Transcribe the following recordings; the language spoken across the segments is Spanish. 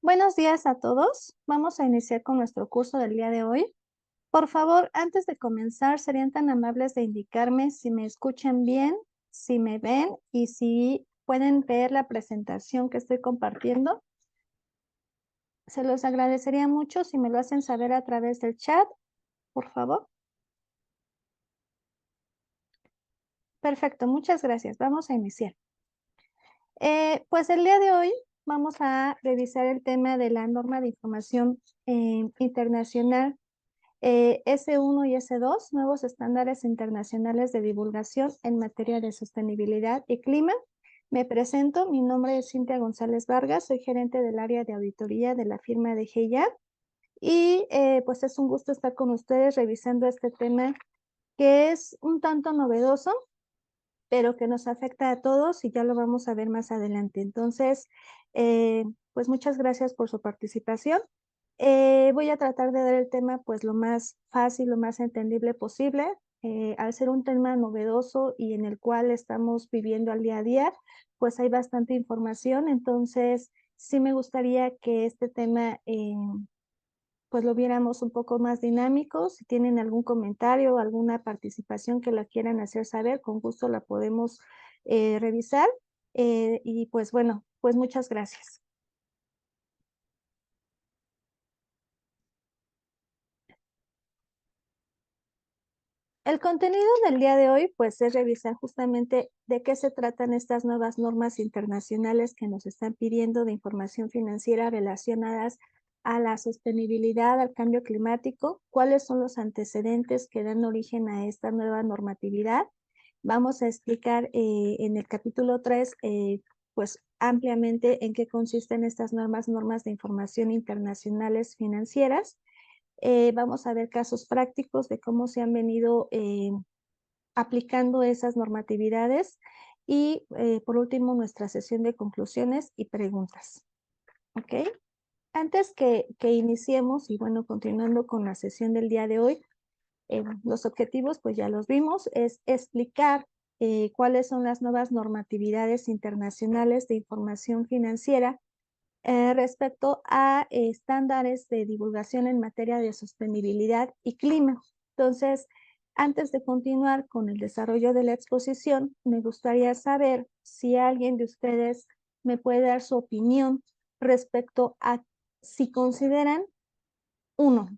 Buenos días a todos. Vamos a iniciar con nuestro curso del día de hoy. Por favor, antes de comenzar, ¿serían tan amables de indicarme si me escuchan bien, si me ven y si pueden ver la presentación que estoy compartiendo? Se los agradecería mucho si me lo hacen saber a través del chat, por favor. Perfecto, muchas gracias. Vamos a iniciar. Pues el día de hoy vamos a revisar el tema de la norma de información internacional S1 y S2, nuevos estándares internacionales de divulgación en materia de sostenibilidad y clima. Me presento, mi nombre es Cintia González Vargas, soy gerente del área de auditoría de la firma de GEIA y pues es un gusto estar con ustedes revisando este tema que es un tanto novedoso, pero que nos afecta a todos y ya lo vamos a ver más adelante. Entonces, pues muchas gracias por su participación. Voy a tratar de dar el tema pues lo más fácil, lo más entendible posible. Al ser un tema novedoso y en el cual estamos viviendo al día a día, pues hay bastante información. Entonces, sí me gustaría que este tema pues lo viéramos un poco más dinámico. Si tienen algún comentario o alguna participación que la quieran hacer saber, con gusto la podemos revisar. Y pues bueno, pues muchas gracias. El contenido del día de hoy, pues, es revisar justamente de qué se tratan estas nuevas normas internacionales que nos están pidiendo de información financiera relacionadas a la sostenibilidad, al cambio climático, cuáles son los antecedentes que dan origen a esta nueva normatividad. Vamos a explicar en el capítulo 3, pues, ampliamente en qué consisten estas normas de información internacionales financieras. Vamos a ver casos prácticos de cómo se han venido aplicando esas normatividades y por último nuestra sesión de conclusiones y preguntas. ¿Ok? Antes que iniciemos y bueno, continuando con la sesión del día de hoy, los objetivos pues ya los vimos, es explicar cuáles son las nuevas normatividades internacionales de información financiera respecto a estándares de divulgación en materia de sostenibilidad y clima. Entonces, antes de continuar con el desarrollo de la exposición, me gustaría saber si alguien de ustedes me puede dar su opinión respecto a si consideran, uno,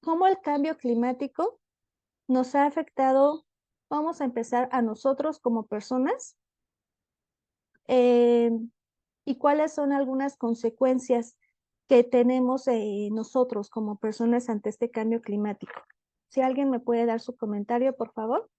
cómo el cambio climático nos ha afectado, vamos a empezar a nosotros como personas, eh, y cuáles son algunas consecuencias que tenemos nosotros como personas ante este cambio climático. Si alguien me puede dar su comentario, por favor.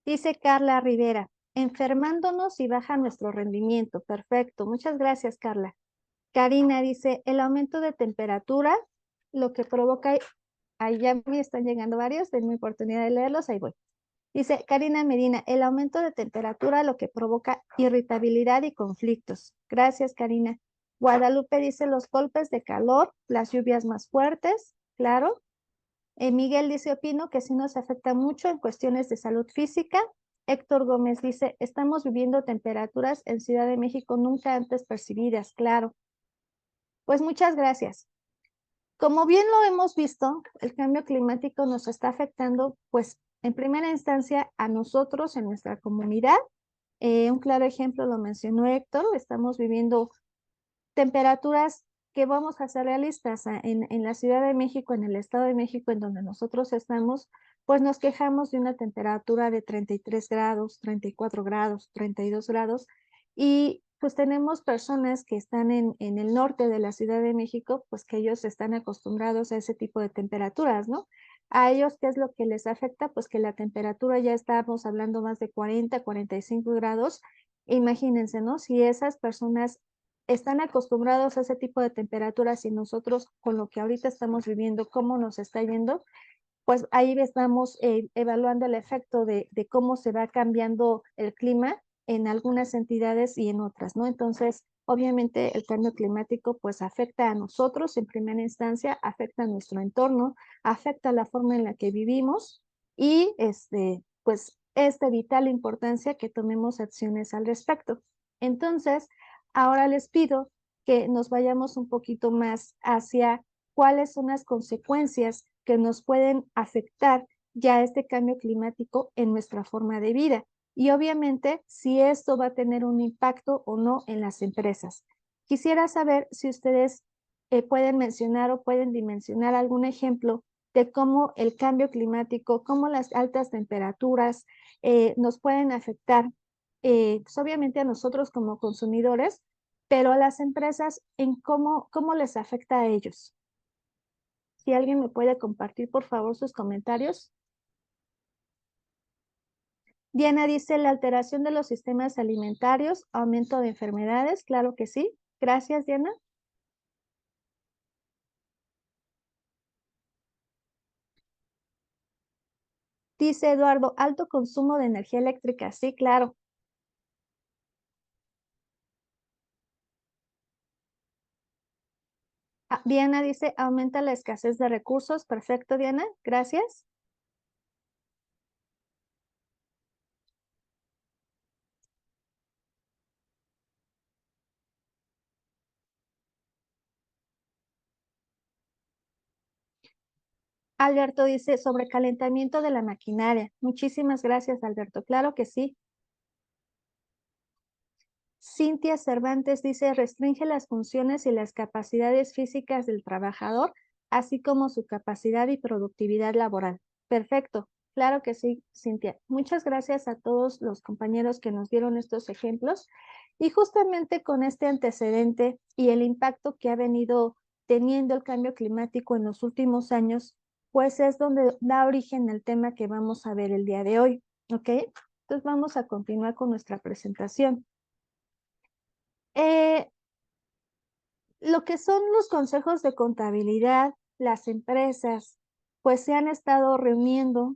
Dice Carla Rivera, enfermándonos y baja nuestro rendimiento. Perfecto, muchas gracias, Carla. Karina dice, el aumento de temperatura, lo que provoca, ahí ya me están llegando varios, denme oportunidad de leerlos, ahí voy. Dice Karina Medina, el aumento de temperatura lo que provoca irritabilidad y conflictos. Gracias, Karina. Guadalupe dice los golpes de calor, las lluvias más fuertes, claro. Miguel dice, opino que sí nos afecta mucho en cuestiones de salud física. Héctor Gómez dice, estamos viviendo temperaturas en Ciudad de México nunca antes percibidas, claro. Pues muchas gracias. Como bien lo hemos visto, el cambio climático nos está afectando, pues, en primera instancia a nosotros, en nuestra comunidad. Un claro ejemplo lo mencionó Héctor, estamos viviendo temperaturas que vamos a ser realistas. En la Ciudad de México, en el Estado de México, en donde nosotros estamos, pues nos quejamos de una temperatura de 33 grados, 34 grados, 32 grados, y pues tenemos personas que están en el norte de la Ciudad de México, pues que ellos están acostumbrados a ese tipo de temperaturas, ¿no? A ellos, ¿qué es lo que les afecta? Pues que la temperatura ya estamos hablando más de 40, 45 grados. Imagínense, ¿no? Si esas personas están acostumbrados a ese tipo de temperaturas y nosotros con lo que ahorita estamos viviendo, cómo nos está yendo, pues ahí estamos evaluando el efecto de cómo se va cambiando el clima en algunas entidades y en otras, ¿no? Entonces, obviamente el cambio climático pues afecta a nosotros en primera instancia, afecta a nuestro entorno, afecta la forma en la que vivimos y pues es de vital importancia que tomemos acciones al respecto. Entonces, ahora les pido que nos vayamos un poquito más hacia cuáles son las consecuencias que nos pueden afectar ya este cambio climático en nuestra forma de vida. Y obviamente si esto va a tener un impacto o no en las empresas. Quisiera saber si ustedes pueden mencionar o pueden dimensionar algún ejemplo de cómo el cambio climático, cómo las altas temperaturas nos pueden afectar, pues obviamente a nosotros como consumidores, pero a las empresas en cómo les afecta a ellos. Si alguien me puede compartir, por favor, sus comentarios. Diana dice, la alteración de los sistemas alimentarios, aumento de enfermedades, claro que sí. Gracias, Diana. Dice Eduardo, alto consumo de energía eléctrica, sí, claro. Diana dice, aumenta la escasez de recursos. Perfecto, Diana, gracias. Alberto dice, sobrecalentamiento de la maquinaria. Muchísimas gracias, Alberto. Claro que sí. Cintia Cervantes dice, restringe las funciones y las capacidades físicas del trabajador, así como su capacidad y productividad laboral. Perfecto, claro que sí, Cintia. Muchas gracias a todos los compañeros que nos dieron estos ejemplos. Y justamente con este antecedente y el impacto que ha venido teniendo el cambio climático en los últimos años, pues es donde da origen al tema que vamos a ver el día de hoy, ¿ok? Entonces vamos a continuar con nuestra presentación. Eh, lo que son los consejos de contabilidad, las empresas, pues se han estado reuniendo,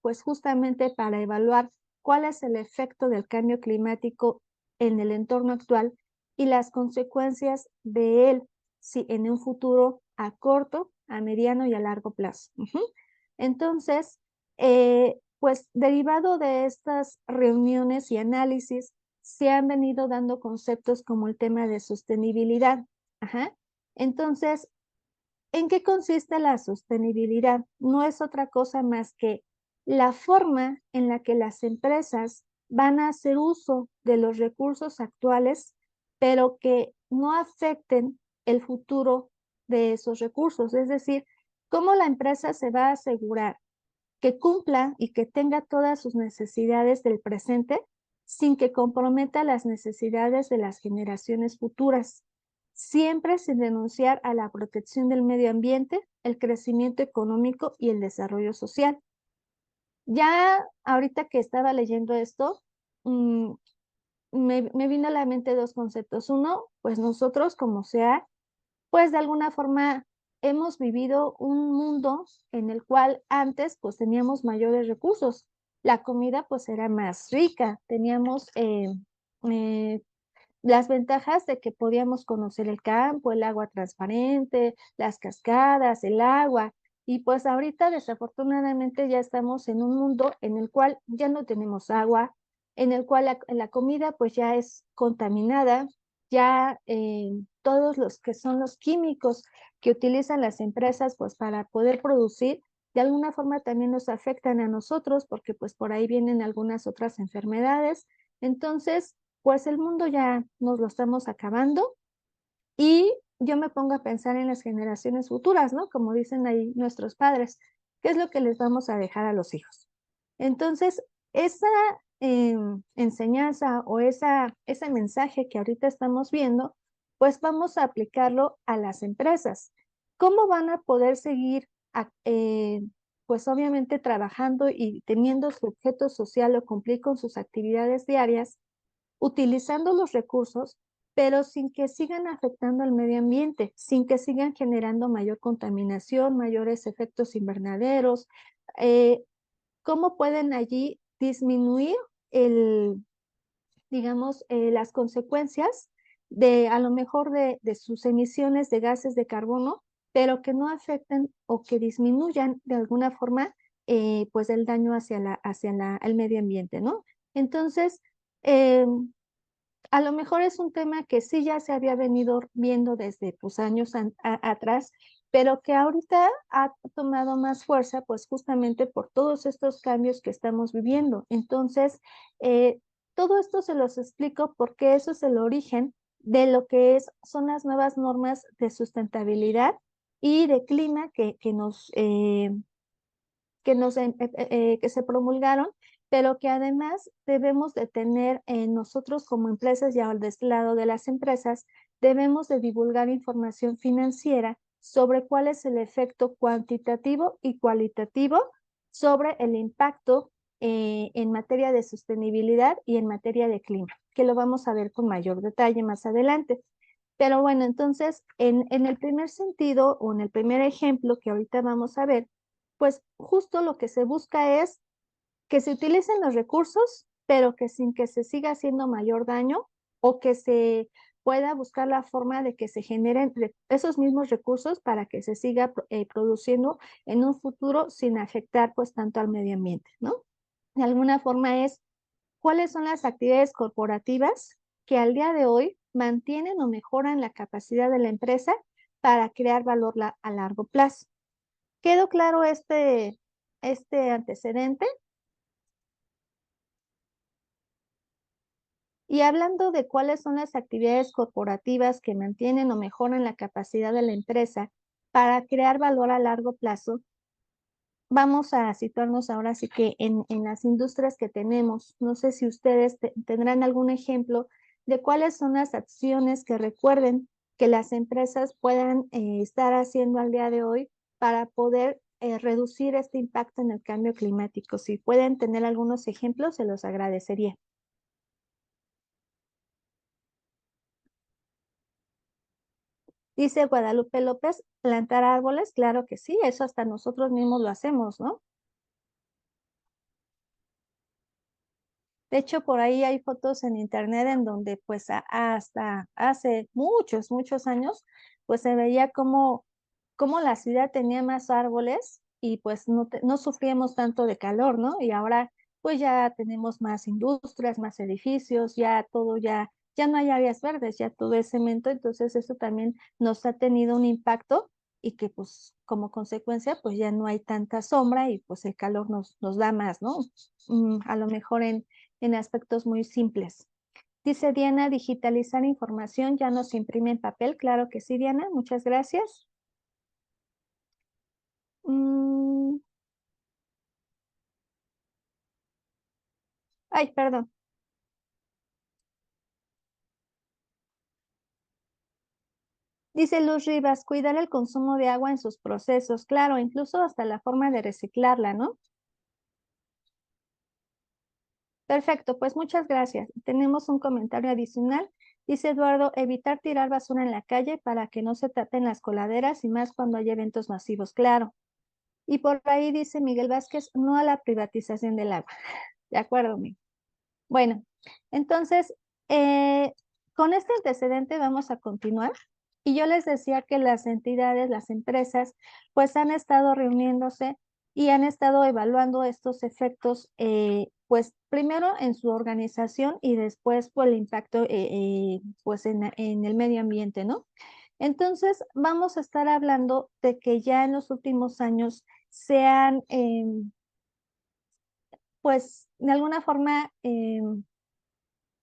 pues justamente para evaluar cuál es el efecto del cambio climático en el entorno actual y las consecuencias de él, si en un futuro a corto, a mediano y a largo plazo. Entonces, pues derivado de estas reuniones y análisis, se han venido dando conceptos como el tema de sostenibilidad. Ajá. Entonces, ¿en qué consiste la sostenibilidad? No es otra cosa más que la forma en la que las empresas van a hacer uso de los recursos actuales, pero que no afecten el futuro de esos recursos. Es decir, cómo la empresa se va a asegurar que cumpla y que tenga todas sus necesidades del presente sin que comprometa las necesidades de las generaciones futuras, siempre sin renunciar a la protección del medio ambiente, el crecimiento económico y el desarrollo social. Ya ahorita que estaba leyendo esto, me vino a la mente dos conceptos. Uno, pues nosotros como sea, pues de alguna forma hemos vivido un mundo en el cual antes pues teníamos mayores recursos. La comida pues era más rica, teníamos eh, las ventajas de que podíamos conocer el campo, el agua transparente, las cascadas, el agua. Y pues ahorita desafortunadamente ya estamos en un mundo en el cual ya no tenemos agua, en el cual la comida pues ya es contaminada, ya todos los que son los químicos que utilizan las empresas pues para poder producir, de alguna forma también nos afectan a nosotros porque pues por ahí vienen algunas otras enfermedades. Entonces, pues el mundo ya nos lo estamos acabando y yo me pongo a pensar en las generaciones futuras, ¿no? Como dicen ahí nuestros padres, ¿qué es lo que les vamos a dejar a los hijos? Entonces, esa enseñanza o ese mensaje que ahorita estamos viendo, pues vamos a aplicarlo a las empresas. ¿Cómo van a poder seguir, pues obviamente trabajando y teniendo su objeto social o cumplir con sus actividades diarias, utilizando los recursos, pero sin que sigan afectando al medio ambiente, sin que sigan generando mayor contaminación, mayores efectos invernaderos. Eh, ¿Cómo pueden allí disminuir el, digamos, las consecuencias de a lo mejor de sus emisiones de gases de carbono, pero que no afecten o que disminuyan de alguna forma pues el daño el medio ambiente, ¿no? Entonces, a lo mejor es un tema que sí ya se había venido viendo desde pues, años atrás, pero que ahorita ha tomado más fuerza, pues justamente por todos estos cambios que estamos viviendo. Entonces, eh, todo esto se los explico porque eso es el origen de lo que son las nuevas normas de sustentabilidad y de clima que se promulgaron, pero que además debemos de tener nosotros como empresas y al lado de las empresas, debemos de divulgar información financiera sobre cuál es el efecto cuantitativo y cualitativo sobre el impacto en materia de sostenibilidad y en materia de clima, que lo vamos a ver con mayor detalle más adelante. Pero bueno, entonces, en el primer sentido o en el primer ejemplo que ahorita vamos a ver, pues justo lo que se busca es que se utilicen los recursos, pero que sin que se siga haciendo mayor daño o que se pueda buscar la forma de que se generen esos mismos recursos para que se siga produciendo en un futuro sin afectar pues tanto al medio ambiente, ¿no? De alguna forma es cuáles son las actividades corporativas que al día de hoy mantienen o mejoran la capacidad de la empresa para crear valor a largo plazo. ¿Quedó claro este antecedente? Y hablando de cuáles son las actividades corporativas que mantienen o mejoran la capacidad de la empresa para crear valor a largo plazo, vamos a situarnos ahora sí que en las industrias que tenemos. No sé si ustedes tendrán algún ejemplo de cuáles son las acciones que recuerden que las empresas puedan estar haciendo al día de hoy para poder reducir este impacto en el cambio climático. Si pueden tener algunos ejemplos, se los agradecería. Dice Guadalupe López, plantar árboles, claro que sí, eso hasta nosotros mismos lo hacemos, ¿no? De hecho, por ahí hay fotos en internet en donde pues hasta hace muchos, muchos años, pues se veía como la ciudad tenía más árboles y pues no sufríamos tanto de calor, ¿no? Y ahora pues ya tenemos más industrias, más edificios, ya todo ya no hay áreas verdes, ya todo es cemento, entonces eso también nos ha tenido un impacto y que pues como consecuencia pues ya no hay tanta sombra y pues el calor nos da más, ¿no? A lo mejor en aspectos muy simples. Dice Diana, digitalizar información ya no se imprime en papel. Claro que sí, Diana, muchas gracias. Mm, ay, perdón. Dice Luz Rivas, cuidar el consumo de agua en sus procesos. Claro, incluso hasta la forma de reciclarla, ¿no? Perfecto, pues muchas gracias. Tenemos un comentario adicional. Dice Eduardo, evitar tirar basura en la calle para que no se tapen las coladeras y más cuando hay eventos masivos. Claro. Y por ahí dice Miguel Vázquez, no a la privatización del agua. De acuerdo, Miguel. Bueno, entonces, con este antecedente vamos a continuar. Y yo les decía que las entidades, las empresas, pues han estado reuniéndose y han estado evaluando estos efectos, pues primero en su organización y después por el impacto, pues en el medio ambiente, ¿no? Entonces, vamos a estar hablando de que ya en los últimos años se han, pues, de alguna forma,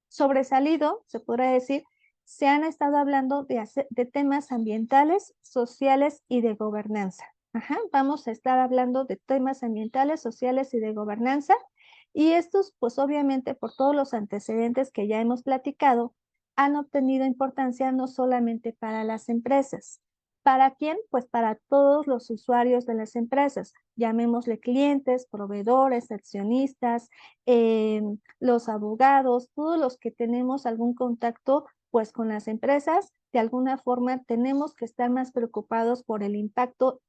sobresalido, se podrá decir, se han estado hablando de temas ambientales, sociales y de gobernanza. Ajá, vamos a estar hablando de temas ambientales, sociales y de gobernanza. Y estos, pues obviamente por todos los antecedentes que ya hemos platicado, han obtenido importancia no solamente para las empresas. ¿Para quién? Pues para todos los usuarios de las empresas, llamémosle clientes, proveedores, accionistas, los abogados, todos los que tenemos algún contacto pues con las empresas, de alguna forma tenemos que estar más preocupados por el impacto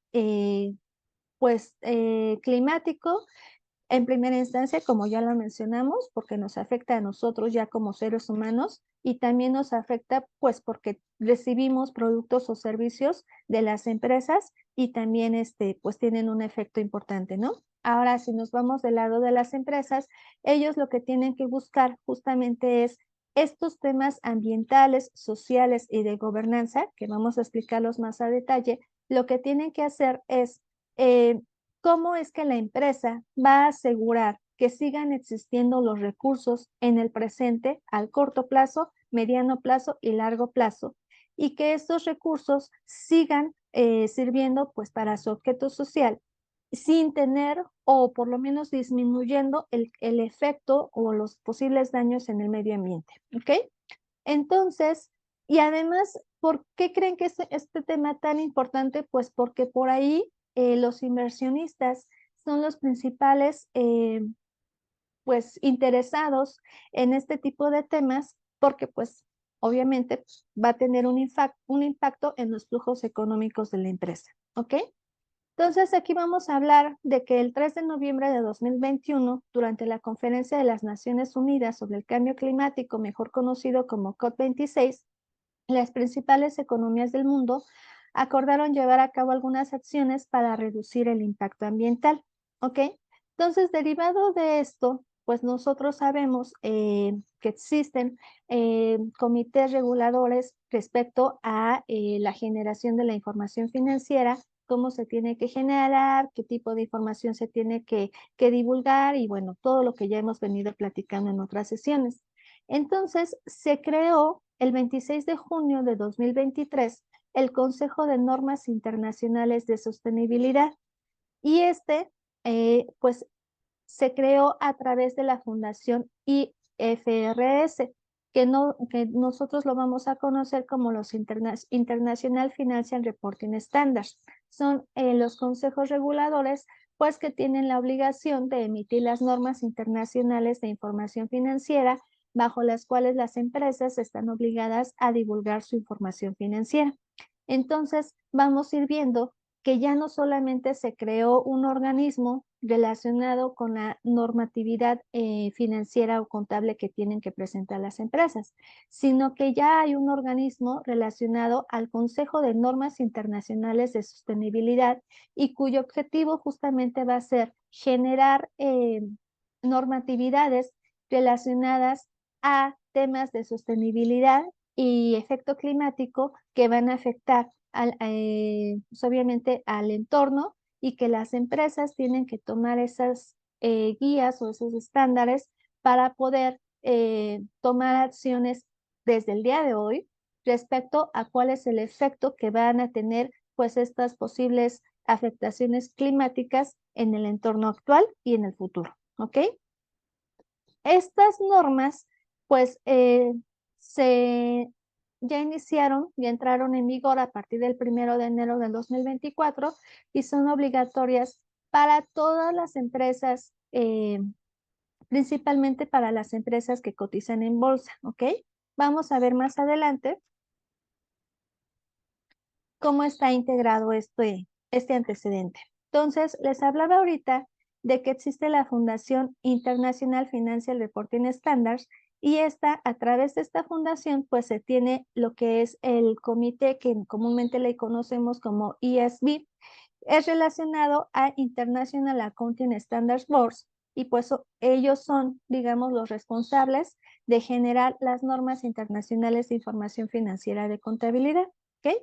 climático en primera instancia, como ya lo mencionamos, porque nos afecta a nosotros ya como seres humanos y también nos afecta pues porque recibimos productos o servicios de las empresas y también pues tienen un efecto importante, ¿no? Ahora, si nos vamos del lado de las empresas, ellos lo que tienen que buscar justamente es estos temas ambientales, sociales y de gobernanza, que vamos a explicarlos más a detalle, lo que tienen que hacer es eh, ¿cómo es que la empresa va a asegurar que sigan existiendo los recursos en el presente al corto plazo, mediano plazo y largo plazo? Y que estos recursos sigan sirviendo pues para su objeto social sin tener o por lo menos disminuyendo el efecto o los posibles daños en el medio ambiente, ¿ok? Entonces, y además, ¿por qué creen que es este tema tan importante? Pues porque por ahí los inversionistas son los principales pues interesados en este tipo de temas porque pues obviamente va a tener un impacto en los flujos económicos de la empresa, ¿ok? Entonces, aquí vamos a hablar de que el 3 de noviembre de 2021, durante la Conferencia de las Naciones Unidas sobre el Cambio Climático, mejor conocido como COP26, las principales economías del mundo acordaron llevar a cabo algunas acciones para reducir el impacto ambiental, ¿ok? Entonces, derivado de esto, pues nosotros sabemos que existen comités reguladores respecto a la generación de la información financiera, cómo se tiene que generar, qué tipo de información se tiene que divulgar y bueno, todo lo que ya hemos venido platicando en otras sesiones. Entonces, se creó el 26 de junio de 2023 el Consejo de Normas Internacionales de Sostenibilidad y pues, se creó a través de la Fundación IFRS, que nosotros lo vamos a conocer como los International Financial Reporting Standards. Son los consejos reguladores, pues que tienen la obligación de emitir las normas internacionales de información financiera bajo las cuales las empresas están obligadas a divulgar su información financiera. Entonces, vamos a ir viendo que ya no solamente se creó un organismo relacionado con la normatividad financiera o contable que tienen que presentar las empresas, sino que ya hay un organismo relacionado al Consejo de Normas Internacionales de Sostenibilidad y cuyo objetivo justamente va a ser generar normatividades relacionadas a temas de sostenibilidad y efecto climático que van a afectar pues, obviamente al entorno y que las empresas tienen que tomar esas guías o esos estándares para poder tomar acciones desde el día de hoy respecto a cuál es el efecto que van a tener pues estas posibles afectaciones climáticas en el entorno actual y en el futuro, ¿ok? Estas normas, pues, se ya iniciaron, ya entraron en vigor a partir del 1 de enero del 2024 y son obligatorias para todas las empresas, principalmente para las empresas que cotizan en bolsa, ¿ok? Vamos a ver más adelante cómo está integrado este antecedente. Entonces, les hablaba ahorita de que existe la Fundación International Financial Reporting Standards y a través de esta fundación, pues se tiene lo que es el comité que comúnmente le conocemos como ISB, es relacionado a International Accounting Standards Boards y pues ellos son, digamos, los responsables de generar las normas internacionales de información financiera de contabilidad, ¿ok?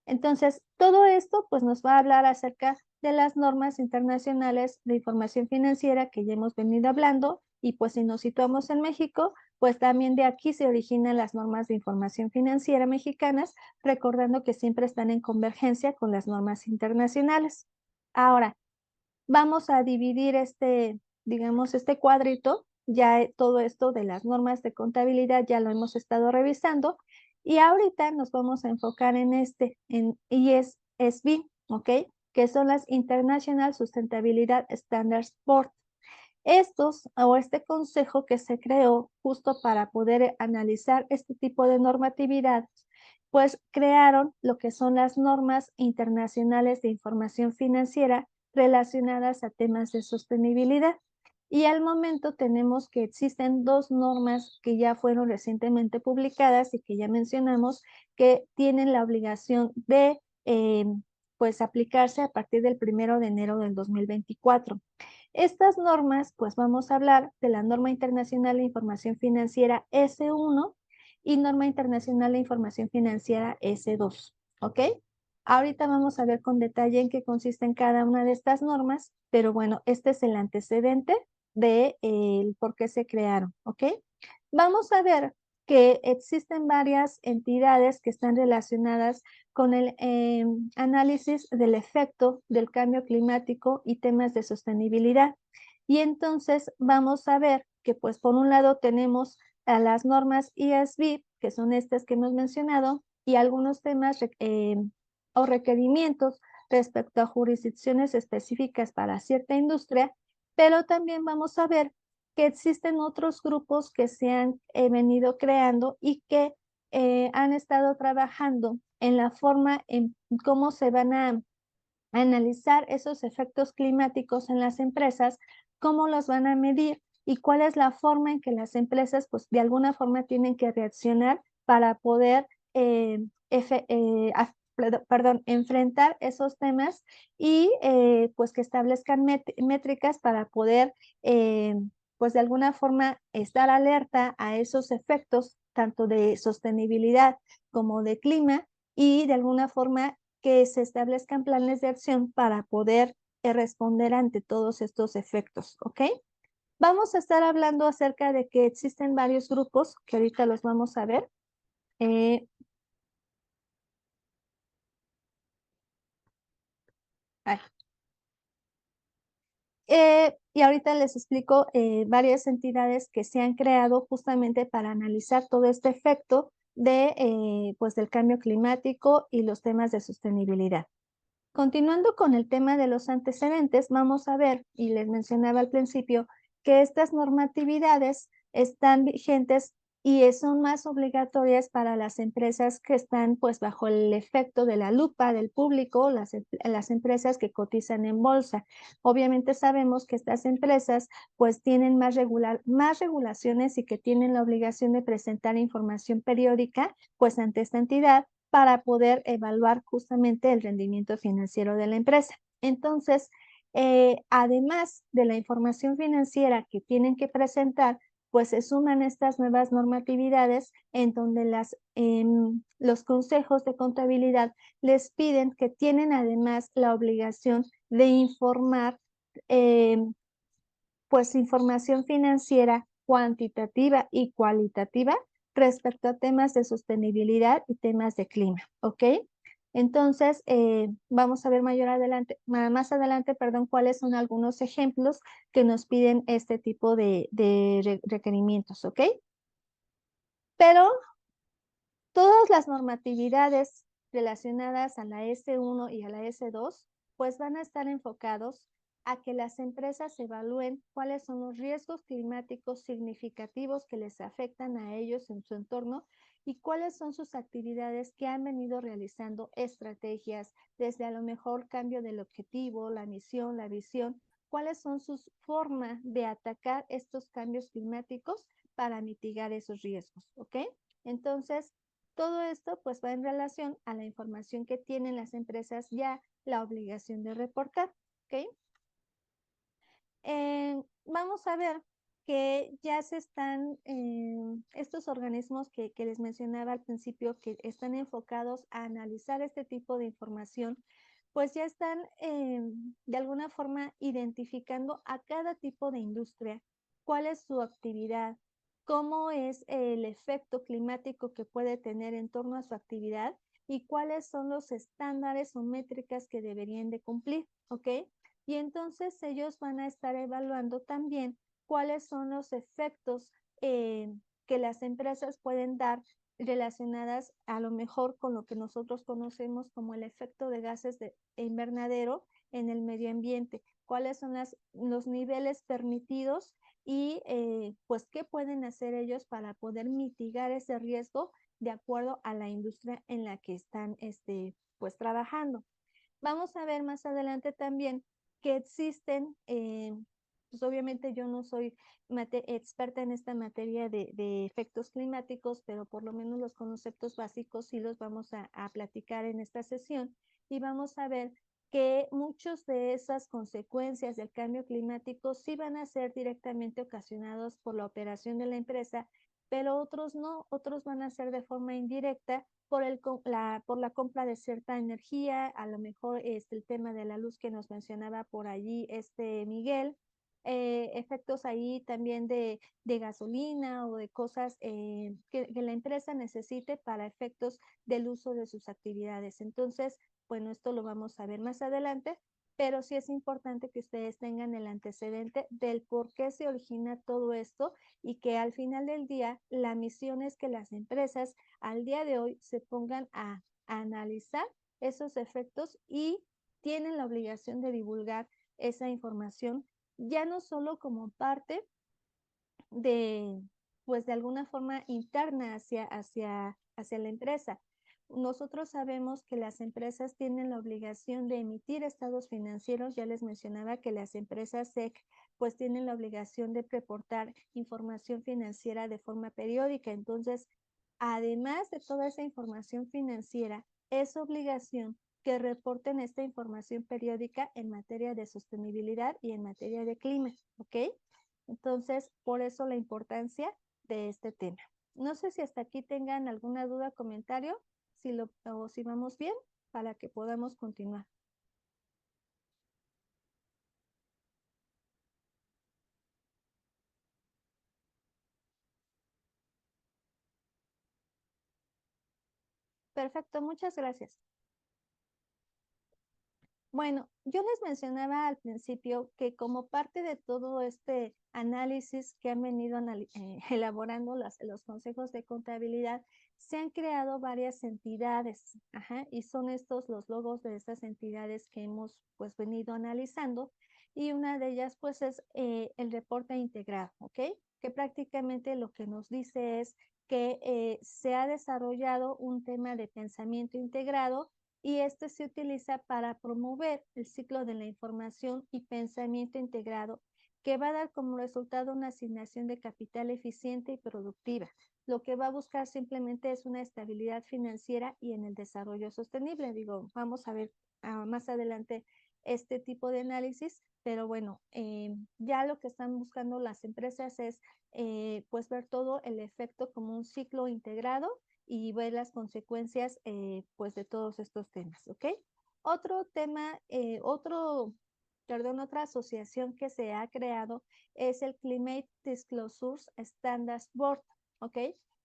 Entonces, todo esto pues nos va a hablar acerca de las normas internacionales de información financiera que ya hemos venido hablando y pues si nos situamos en México, pues también de aquí se originan las normas de información financiera mexicanas, recordando que siempre están en convergencia con las normas internacionales. Ahora, vamos a dividir digamos, este cuadrito, ya todo esto de las normas de contabilidad ya lo hemos estado revisando y ahorita nos vamos a enfocar en ISSB, ¿ok? Que son las International Sustainability Standards Board. Estos o este consejo que se creó justo para poder analizar este tipo de normatividad, pues crearon lo que son las normas internacionales de información financiera relacionadas a temas de sostenibilidad. Y al momento tenemos que existen dos normas que ya fueron recientemente publicadas y que ya mencionamos, que tienen la obligación de pues aplicarse a partir del 1 de enero del 2024. Estas normas, pues vamos a hablar de la Norma Internacional de Información Financiera S1 y Norma Internacional de Información Financiera S2, ¿ok? Ahorita vamos a ver con detalle en qué consisten cada una de estas normas, pero bueno, este es el antecedente de por qué se crearon, ¿ok? Vamos a ver que existen varias entidades que están relacionadas con el análisis del efecto del cambio climático y temas de sostenibilidad. Y entonces vamos a ver que pues por un lado tenemos a las normas ESB, que son estas que hemos mencionado, y algunos temas o requerimientos respecto a jurisdicciones específicas para cierta industria, pero también vamos a ver que existen otros grupos que se han venido creando y que han estado trabajando en la forma en cómo se van a analizar esos efectos climáticos en las empresas, cómo los van a medir y cuál es la forma en que las empresas, pues de alguna forma tienen que reaccionar para poder, perdón, enfrentar esos temas y pues que establezcan métricas para poder, pues de alguna forma estar alerta a esos efectos, tanto de sostenibilidad como de clima, y de alguna forma que se establezcan planes de acción para poder responder ante todos estos efectos, ¿ok? Vamos a estar hablando acerca de que existen varios grupos, que ahorita los vamos a ver. Eh, ay, y ahorita les explico varias entidades que se han creado justamente para analizar todo este efecto de, pues del cambio climático y los temas de sostenibilidad. Continuando con el tema de los antecedentes, vamos a ver, y les mencionaba al principio, que estas normatividades están vigentes y son más obligatorias para las empresas que están pues bajo el efecto de la lupa del público, las empresas que cotizan en bolsa. Obviamente sabemos que estas empresas pues tienen más regulaciones y que tienen la obligación de presentar información periódica pues ante esta entidad para poder evaluar justamente el rendimiento financiero de la empresa. Entonces, además de la información financiera que tienen que presentar, pues se suman estas nuevas normatividades en donde los consejos de contabilidad les piden que tienen además la obligación de informar eh, pues información financiera cuantitativa y cualitativa respecto a temas de sostenibilidad y temas de clima, ¿ok? Entonces, vamos a ver más adelante, perdón, cuáles son algunos ejemplos que nos piden este tipo de requerimientos, ¿ok? Pero todas las normatividades relacionadas a la S1 y a la S2, pues van a estar enfocados a que las empresas evalúen cuáles son los riesgos climáticos significativos que les afectan a ellos en su entorno y cuáles son sus actividades que han venido realizando estrategias desde a lo mejor cambio del objetivo, la misión, la visión, cuáles son sus formas de atacar estos cambios climáticos para mitigar esos riesgos, ¿ok? Entonces, todo esto pues va en relación a la información que tienen las empresas ya la obligación de reportar, ¿ok? Vamos a ver que ya se están estos organismos que les mencionaba al principio que están enfocados a analizar este tipo de información, pues ya están de alguna forma identificando a cada tipo de industria, cuál es su actividad, cómo es el efecto climático que puede tener en torno a su actividad y cuáles son los estándares o métricas que deberían de cumplir, ¿ok? Y entonces ellos van a estar evaluando también cuáles son los efectos que las empresas pueden dar relacionadas a lo mejor con lo que nosotros conocemos como el efecto de gases de invernadero en el medio ambiente, cuáles son los niveles permitidos y pues qué pueden hacer ellos para poder mitigar ese riesgo de acuerdo a la industria en la que están pues trabajando. Vamos a ver más adelante también que existen, pues obviamente yo no soy experta en esta materia de efectos climáticos, pero por lo menos los conceptos básicos sí los vamos a platicar en esta sesión y vamos a ver que muchas de esas consecuencias del cambio climático sí van a ser directamente ocasionados por la operación de la empresa, pero otros no, otros van a ser de forma indirecta por la compra de cierta energía, a lo mejor el tema de la luz que nos mencionaba por allí Miguel, efectos ahí también de gasolina o de cosas que la empresa necesite para efectos del uso de sus actividades. Entonces, bueno, esto lo vamos a ver más adelante, pero sí es importante que ustedes tengan el antecedente del por qué se origina todo esto y que al final del día la misión es que las empresas al día de hoy se pongan a analizar esos efectos y tienen la obligación de divulgar esa información, ya no solo como parte de, pues de alguna forma interna hacia la empresa. Nosotros sabemos que las empresas tienen la obligación de emitir estados financieros. Ya les mencionaba que las empresas SEC pues tienen la obligación de reportar información financiera de forma periódica. Entonces, además de toda esa información financiera, es obligación que reporten esta información periódica en materia de sostenibilidad y en materia de clima, ¿ok? Entonces, por eso la importancia de este tema. No sé si hasta aquí tengan alguna duda, comentario, o si vamos bien, para que podamos continuar. Perfecto, muchas gracias. Bueno, yo les mencionaba al principio que como parte de todo este análisis que han venido elaborando los consejos de contabilidad, se han creado varias entidades, ajá, y son estos los logos de estas entidades que hemos pues venido analizando, y una de ellas pues es el reporte integrado, ¿ok? Que prácticamente lo que nos dice es que se ha desarrollado un tema de pensamiento integrado y este se utiliza para promover el ciclo de la información y pensamiento integrado que va a dar como resultado una asignación de capital eficiente y productiva. Lo que va a buscar simplemente es una estabilidad financiera y en el desarrollo sostenible. Digo, vamos a ver más adelante este tipo de análisis, pero bueno, ya lo que están buscando las empresas es pues ver todo el efecto como un ciclo integrado y ver las consecuencias pues de todos estos temas, ¿ok? Otro tema, otra asociación que se ha creado es el Climate Disclosures Standards Board, ¿ok?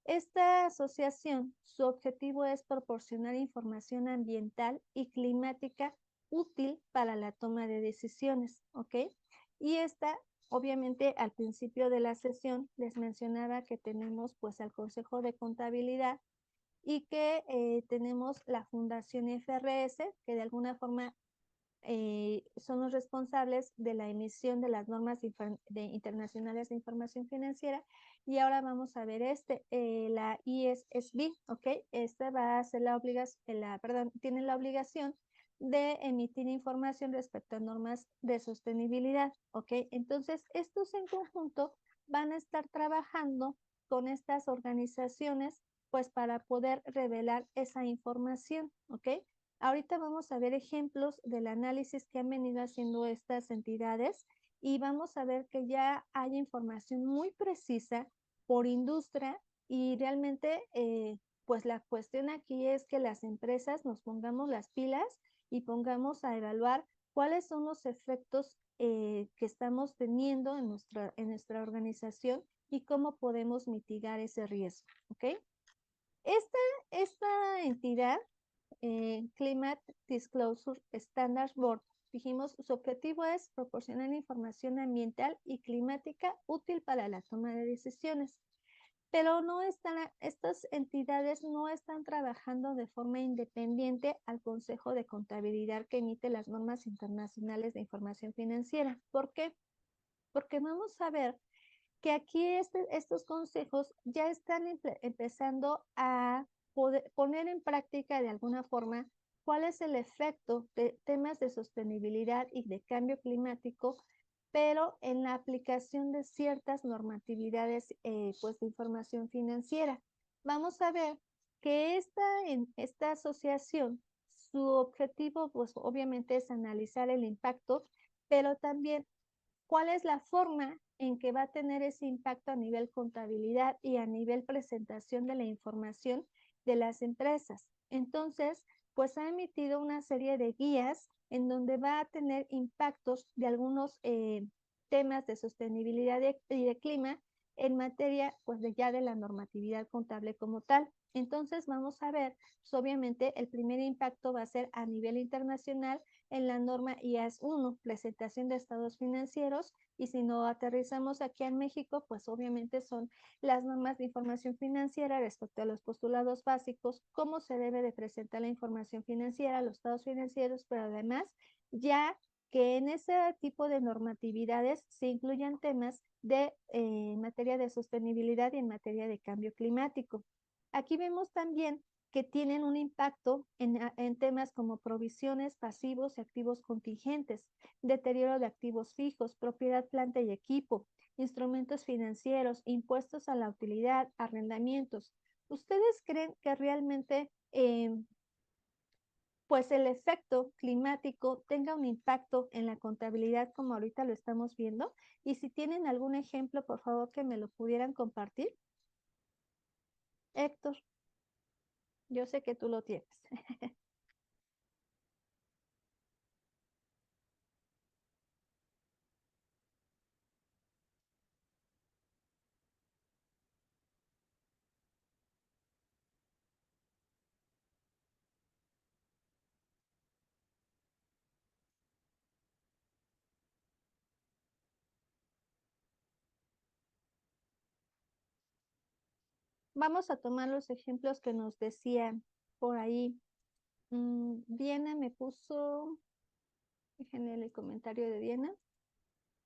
Esta asociación, su objetivo es proporcionar información ambiental y climática útil para la toma de decisiones, ¿ok? Y esta, obviamente, al principio de la sesión les mencionaba que tenemos pues al Consejo de Contabilidad y que tenemos la Fundación FRS, que de alguna forma son los responsables de la emisión de las normas internacionales de información financiera. Y ahora vamos a ver la ISSB, ¿ok? Esta va a ser tiene la obligación de emitir información respecto a normas de sostenibilidad, ¿ok? Entonces, estos en conjunto van a estar trabajando con estas organizaciones, pues para poder revelar esa información, ¿ok? Ahorita vamos a ver ejemplos del análisis que han venido haciendo estas entidades y vamos a ver que ya hay información muy precisa por industria y realmente pues la cuestión aquí es que las empresas nos pongamos las pilas y pongamos a evaluar cuáles son los efectos que estamos teniendo en nuestra organización y cómo podemos mitigar ese riesgo, ¿ok? Esta, esta entidad Climate Disclosure Standards Board. Dijimos, su objetivo es proporcionar información ambiental y climática útil para la toma de decisiones. pero no están, estas entidades no están trabajando de forma independiente al Consejo de Contabilidad que emite las normas internacionales de información financiera. ¿Por qué? Porque vamos a ver que aquí estos consejos ya están empezando a poner en práctica de alguna forma cuál es el efecto de temas de sostenibilidad y de cambio climático, pero en la aplicación de ciertas normatividades pues de información financiera. Vamos a ver que esta asociación, su objetivo pues obviamente es analizar el impacto, pero también cuál es la forma en que va a tener ese impacto a nivel contabilidad y a nivel presentación de la información de las empresas. Entonces, pues ha emitido una serie de guías en donde va a tener impactos de algunos temas de sostenibilidad y de clima en materia pues ya de la normatividad contable como tal. Entonces vamos a ver, pues obviamente el primer impacto va a ser a nivel internacional en la norma IAS 1, presentación de estados financieros, y si no aterrizamos aquí en México, pues obviamente son las normas de información financiera respecto a los postulados básicos, cómo se debe de presentar la información financiera, los estados financieros, pero además ya que en ese tipo de normatividades se incluyan temas de materia de sostenibilidad y en materia de cambio climático. Aquí vemos también que tienen un impacto en temas como provisiones, pasivos y activos contingentes, deterioro de activos fijos, propiedad, planta y equipo, instrumentos financieros, impuestos a la utilidad, arrendamientos. ¿Ustedes creen que realmente pues el efecto climático tenga un impacto en la contabilidad como ahorita lo estamos viendo? Y si tienen algún ejemplo, por favor, que me lo pudieran compartir. Héctor, yo sé que tú lo tienes. Vamos a tomar los ejemplos que nos decían por ahí. Diana me puso, déjenme el comentario de Diana,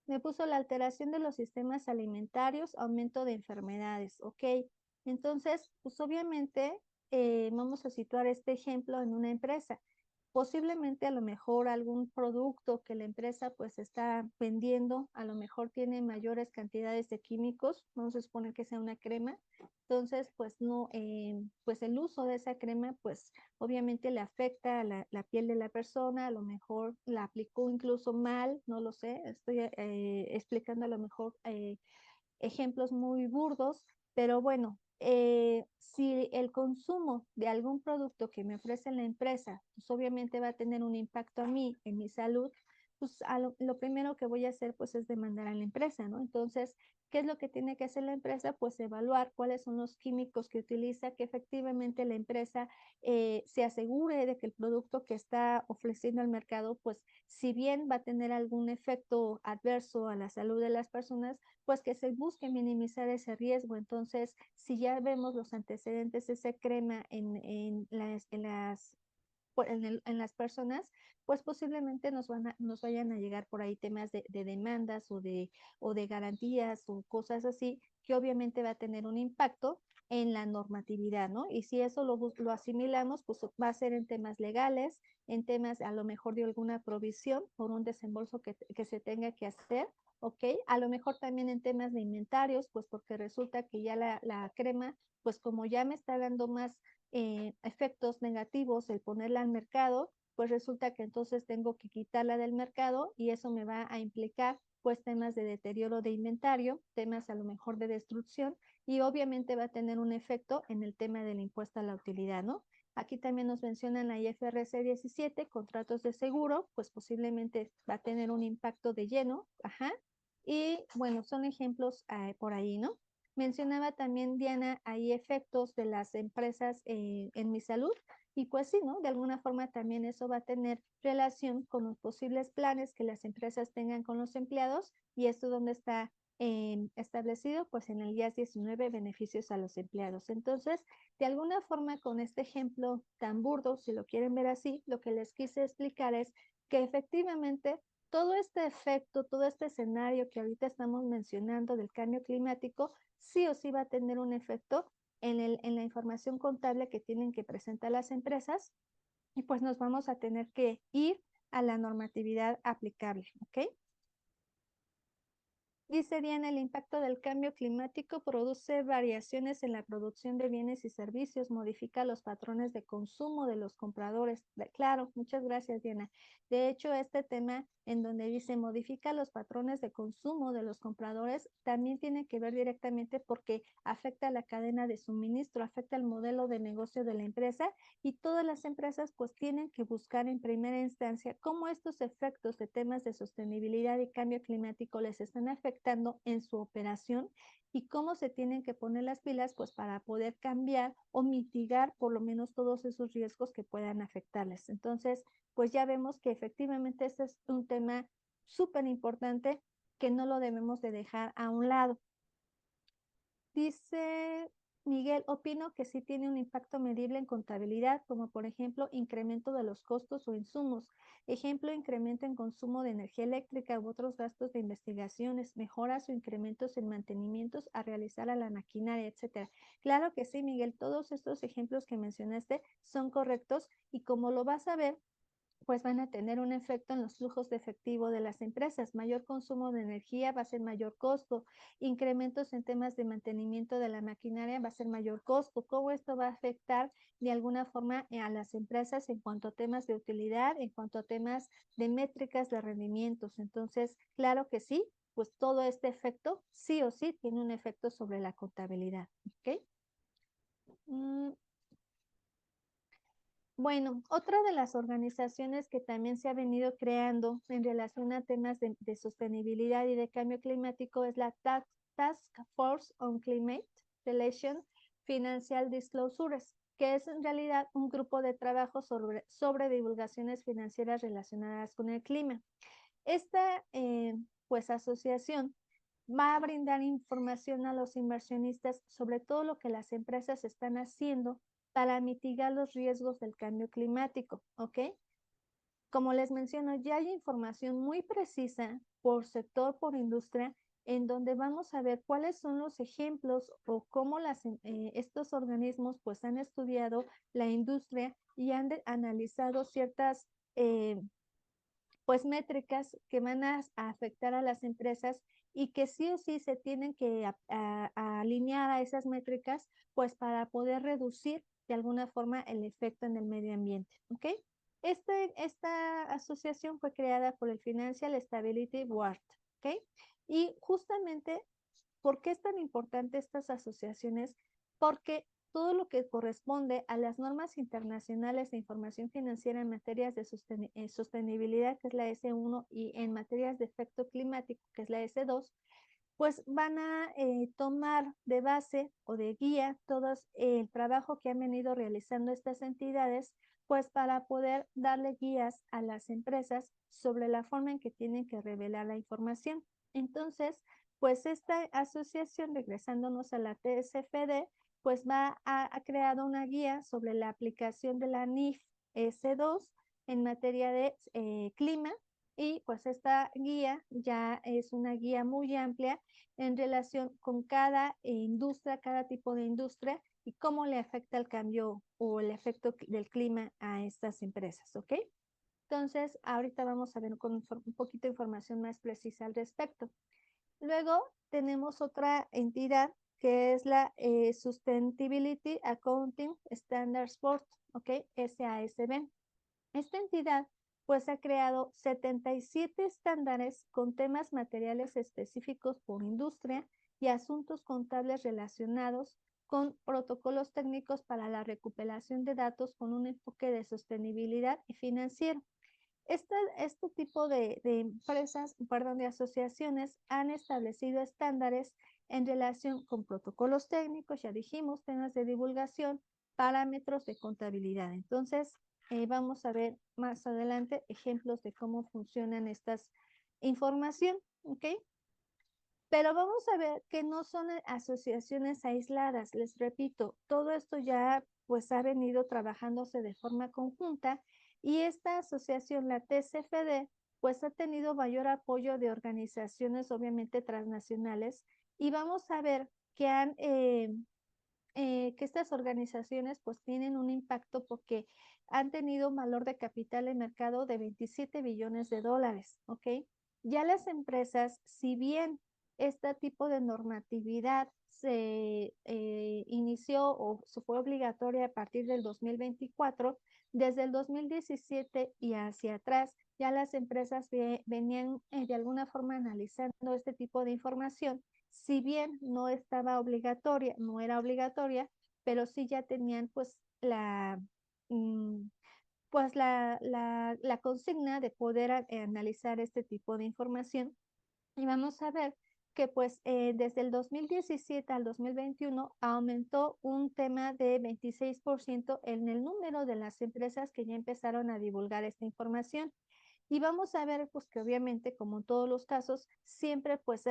me puso la alteración de los sistemas alimentarios, aumento de enfermedades, ¿ok? Entonces, pues obviamente vamos a situar este ejemplo en una empresa. Posiblemente a lo mejor algún producto que la empresa pues está vendiendo, a lo mejor tiene mayores cantidades de químicos, vamos a suponer que sea una crema, entonces pues no, pues el uso de esa crema pues obviamente le afecta a la piel de la persona, a lo mejor la aplicó incluso mal, no lo sé, estoy explicando a lo mejor ejemplos muy burdos, pero bueno, si el consumo de algún producto que me ofrece la empresa, pues obviamente va a tener un impacto a mí, en mi salud, pues lo primero que voy a hacer pues es demandar a la empresa, ¿no? Entonces, ¿qué es lo que tiene que hacer la empresa? Pues evaluar cuáles son los químicos que utiliza, que efectivamente la empresa se asegure de que el producto que está ofreciendo al mercado, pues si bien va a tener algún efecto adverso a la salud de las personas, pues que se busque minimizar ese riesgo. Entonces, si ya vemos los antecedentes de esa crema en las personas, pues posiblemente nos vayan a llegar por ahí temas de demandas o de garantías o cosas así, que obviamente va a tener un impacto en la normatividad, ¿no? Y si eso lo asimilamos, pues va a ser en temas legales, en temas a lo mejor de alguna provisión por un desembolso que se tenga que hacer, ¿ok? A lo mejor también en temas de inventarios, pues porque resulta que ya la crema, pues como ya me está dando más efectos negativos el ponerla al mercado, pues resulta que entonces tengo que quitarla del mercado y eso me va a implicar pues temas de deterioro de inventario, temas a lo mejor de destrucción y obviamente va a tener un efecto en el tema del impuesto a la utilidad, ¿no? Aquí también nos mencionan la IFRS 17, contratos de seguro, pues posiblemente va a tener un impacto de lleno, ajá. Y bueno, son ejemplos por ahí, ¿no? Mencionaba también, Diana, hay efectos de las empresas en mi salud y pues sí, ¿no? De alguna forma también eso va a tener relación con los posibles planes que las empresas tengan con los empleados y esto donde está establecido pues en el IAS 19, beneficios a los empleados. Entonces, de alguna forma con este ejemplo tan burdo, si lo quieren ver así, lo que les quise explicar es que efectivamente todo este efecto, todo este escenario que ahorita estamos mencionando del cambio climático, sí o sí va a tener un efecto en la información contable que tienen que presentar las empresas y pues nos vamos a tener que ir a la normatividad aplicable, ¿ok? Dice Diana, el impacto del cambio climático produce variaciones en la producción de bienes y servicios, modifica los patrones de consumo de los compradores. Claro, muchas gracias, Diana. De hecho, este tema en donde dice modifica los patrones de consumo de los compradores, también tiene que ver directamente porque afecta a la cadena de suministro, afecta el modelo de negocio de la empresa y todas las empresas pues tienen que buscar en primera instancia cómo estos efectos de temas de sostenibilidad y cambio climático les están afectando en su operación y cómo se tienen que poner las pilas pues para poder cambiar o mitigar por lo menos todos esos riesgos que puedan afectarles. Entonces, pues ya vemos que efectivamente este es un tema súper importante que no lo debemos de dejar a un lado. Dice Miguel, opino que sí tiene un impacto medible en contabilidad, como por ejemplo incremento de los costos o insumos. Ejemplo, incremento en consumo de energía eléctrica u otros gastos de investigaciones, mejoras o incrementos en mantenimientos a realizar a la maquinaria, etcétera. Claro que sí, Miguel, todos estos ejemplos que mencionaste son correctos y como lo vas a ver, pues van a tener un efecto en los flujos de efectivo de las empresas. Mayor consumo de energía va a ser mayor costo. Incrementos en temas de mantenimiento de la maquinaria va a ser mayor costo. ¿Cómo esto va a afectar de alguna forma a las empresas en cuanto a temas de utilidad, en cuanto a temas de métricas de rendimientos? Entonces, claro que sí, pues todo este efecto sí o sí tiene un efecto sobre la contabilidad. ¿Ok? Mm, Bueno, otra de las organizaciones que también se ha venido creando en relación a temas de sostenibilidad y de cambio climático es la Task Force on Climate Relations Financial Disclosures, que es en realidad un grupo de trabajo sobre divulgaciones financieras relacionadas con el clima. Esta pues asociación va a brindar información a los inversionistas sobre todo lo que las empresas están haciendo para mitigar los riesgos del cambio climático, ¿ok? Como les menciono, ya hay información muy precisa por sector, por industria, en donde vamos a ver cuáles son los ejemplos o cómo estos organismos pues han estudiado la industria y han analizado ciertas pues métricas que van a afectar a las empresas y que sí o sí se tienen que a alinear a esas métricas pues para poder reducir de alguna forma el efecto en el medio ambiente, ¿ok? Esta asociación fue creada por el Financial Stability Board, ¿ok? Y justamente, ¿por qué es tan importante estas asociaciones? Porque todo lo que corresponde a las normas internacionales de información financiera en materias de sostenibilidad, que es la S1, y en materias de efecto climático, que es la S2, pues van a tomar de base o de guía todo el trabajo que han venido realizando estas entidades, pues para poder darle guías a las empresas sobre la forma en que tienen que revelar la información. Entonces, pues esta asociación, regresándonos a la TSFD, pues ha creado una guía sobre la aplicación de la NIF S2 en materia de clima y pues esta guía ya es una guía muy amplia en relación con cada industria, cada tipo de industria y cómo le afecta el cambio o el efecto del clima a estas empresas, ¿ok? Entonces, ahorita vamos a ver con un poquito de información más precisa al respecto. Luego tenemos otra entidad que es la Sustainability Accounting Standards Board, ¿ok? SASB. Esta entidad pues ha creado 77 estándares con temas materiales específicos por industria y asuntos contables relacionados con protocolos técnicos para la recuperación de datos con un enfoque de sostenibilidad y financiero. Este tipo de empresas, perdón, de asociaciones han establecido estándares en relación con protocolos técnicos, ya dijimos, temas de divulgación, parámetros de contabilidad. Entonces, vamos a ver más adelante ejemplos de cómo funcionan estas información, ¿ok? Pero vamos a ver que no son asociaciones aisladas. Les repito, todo esto ya pues ha venido trabajándose de forma conjunta y esta asociación, la TCFD, pues ha tenido mayor apoyo de organizaciones obviamente transnacionales y vamos a ver que que estas organizaciones pues tienen un impacto porque han tenido un valor de capital de mercado de 27 billones de dólares, ¿ok? Ya las empresas, si bien este tipo de normatividad se inició o se fue obligatoria a partir del 2024, desde el 2017 y hacia atrás, ya las empresas venían de alguna forma analizando este tipo de información si bien no estaba obligatoria, no era obligatoria, pero sí ya tenían mm, la consigna de poder analizar este tipo de información. Y vamos a ver que desde el 2017 al 2021 aumentó un tema de 26% en el número de las empresas que ya empezaron a divulgar esta información. Y vamos a ver, pues que obviamente, como en todos los casos, siempre pues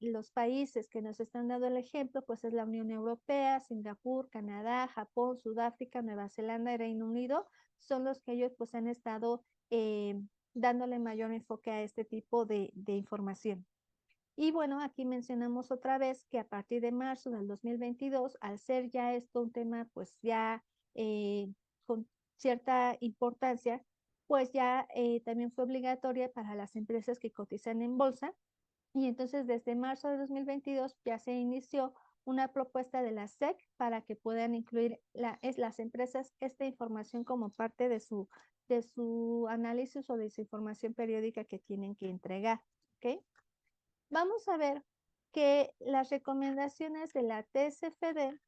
los países que nos están dando el ejemplo, pues es la Unión Europea, Singapur, Canadá, Japón, Sudáfrica, Nueva Zelanda y Reino Unido, son los que ellos pues han estado dándole mayor enfoque a este tipo de información. Y bueno, aquí mencionamos otra vez que a partir de marzo del 2022, al ser ya esto un tema pues ya con cierta importancia, pues ya también fue obligatoria para las empresas que cotizan en bolsa. Y entonces desde marzo de 2022 ya se inició una propuesta de la SEC para que puedan incluir las empresas esta información como parte de su análisis o de su información periódica que tienen que entregar. ¿Ok? Vamos a ver que las recomendaciones de la TCFD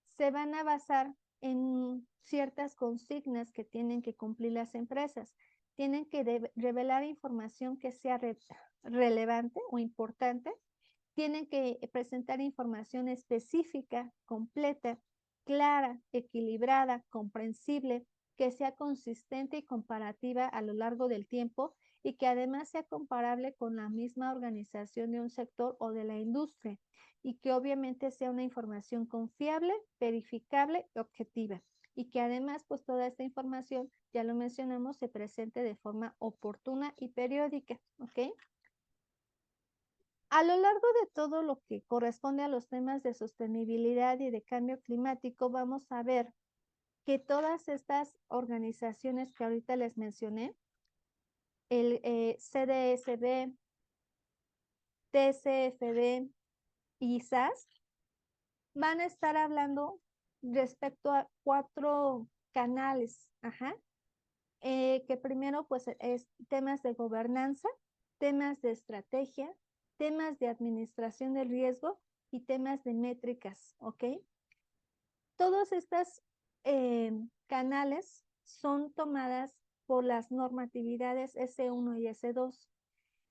se van a basar en ciertas consignas que tienen que cumplir las empresas. Tienen que revelar información que sea relevante o importante. Tienen que presentar información específica, completa, clara, equilibrada, comprensible, que sea consistente y comparativa a lo largo del tiempo y que además sea comparable con la misma organización de un sector o de la industria y que obviamente sea una información confiable, verificable y objetiva y que además pues toda esta información, ya lo mencionamos, se presente de forma oportuna y periódica, ¿ok? A lo largo de todo lo que corresponde a los temas de sostenibilidad y de cambio climático, vamos a ver que todas estas organizaciones que ahorita les mencioné, el CDSB, TCFD y SAS, van a estar hablando respecto a 4 canales, que primero pues es temas de gobernanza, temas de estrategia, temas de administración del riesgo y temas de métricas, ¿ok? Todos estos canales son tomadas por las normatividades S1 y S2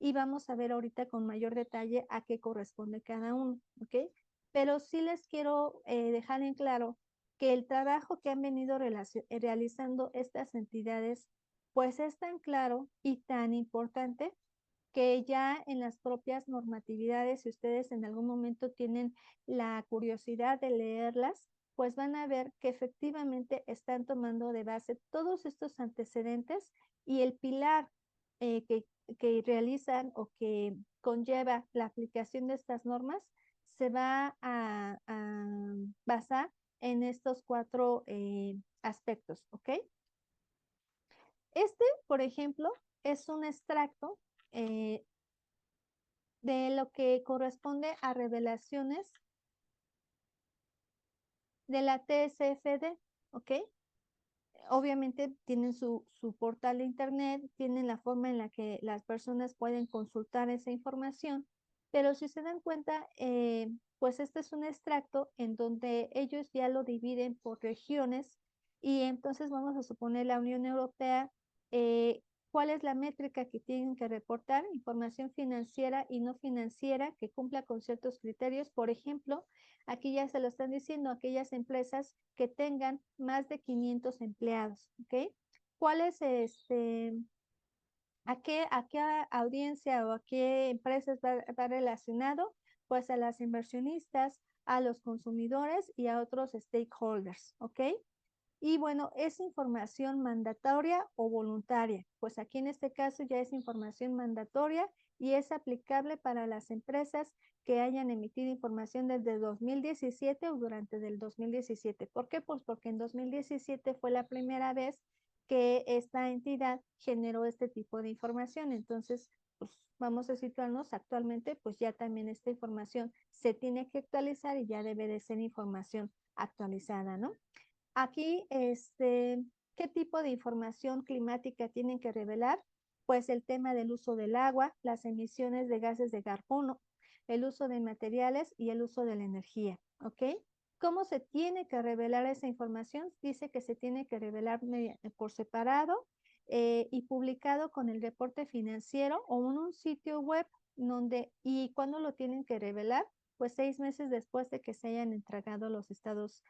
y vamos a ver ahorita con mayor detalle a qué corresponde cada uno, ¿ok? Pero sí les quiero dejar en claro que el trabajo que han venido realizando estas entidades, pues es tan claro y tan importante que ya en las propias normatividades, si ustedes en algún momento tienen la curiosidad de leerlas, pues van a ver que efectivamente están tomando de base todos estos antecedentes y el pilar que realizan o que conlleva la aplicación de estas normas se va a basar en estos 4 aspectos, ¿ok? Este, por ejemplo, es un extracto eh, de lo que corresponde a revelaciones de la TSFD, ¿ok? Obviamente tienen su portal de internet, tienen la forma en la que las personas pueden consultar esa información, pero si se dan cuenta, pues este es un extracto en donde ellos ya lo dividen por regiones y entonces vamos a suponer la Unión Europea, cuál es la métrica que tienen que reportar, información financiera y no financiera que cumpla con ciertos criterios. Por ejemplo, aquí ya se lo están diciendo aquellas empresas que tengan más de 500 empleados, ¿ok? ¿Cuáles a qué audiencia o a qué empresas va relacionado? Pues a las inversionistas, a los consumidores y a otros stakeholders, ¿ok? Y bueno, ¿es información mandatoria o voluntaria? Pues aquí en este caso ya es información mandatoria y es aplicable para las empresas que hayan emitido información desde 2017 o durante del 2017. ¿Por qué? Pues porque en 2017 fue la primera vez que esta entidad generó este tipo de información. Entonces, pues vamos a situarnos actualmente, pues ya también esta información se tiene que actualizar y ya debe de ser información actualizada, ¿no? Aquí, ¿qué tipo de información climática tienen que revelar? Pues el tema del uso del agua, las emisiones de gases de carbono, el uso de materiales y el uso de la energía, ¿ok? ¿Cómo se tiene que revelar esa información? Dice que se tiene que revelar por separado y publicado con el reporte financiero o en un sitio web donde, ¿y cuándo lo tienen que revelar? Pues 6 meses después de que se hayan entregado los estados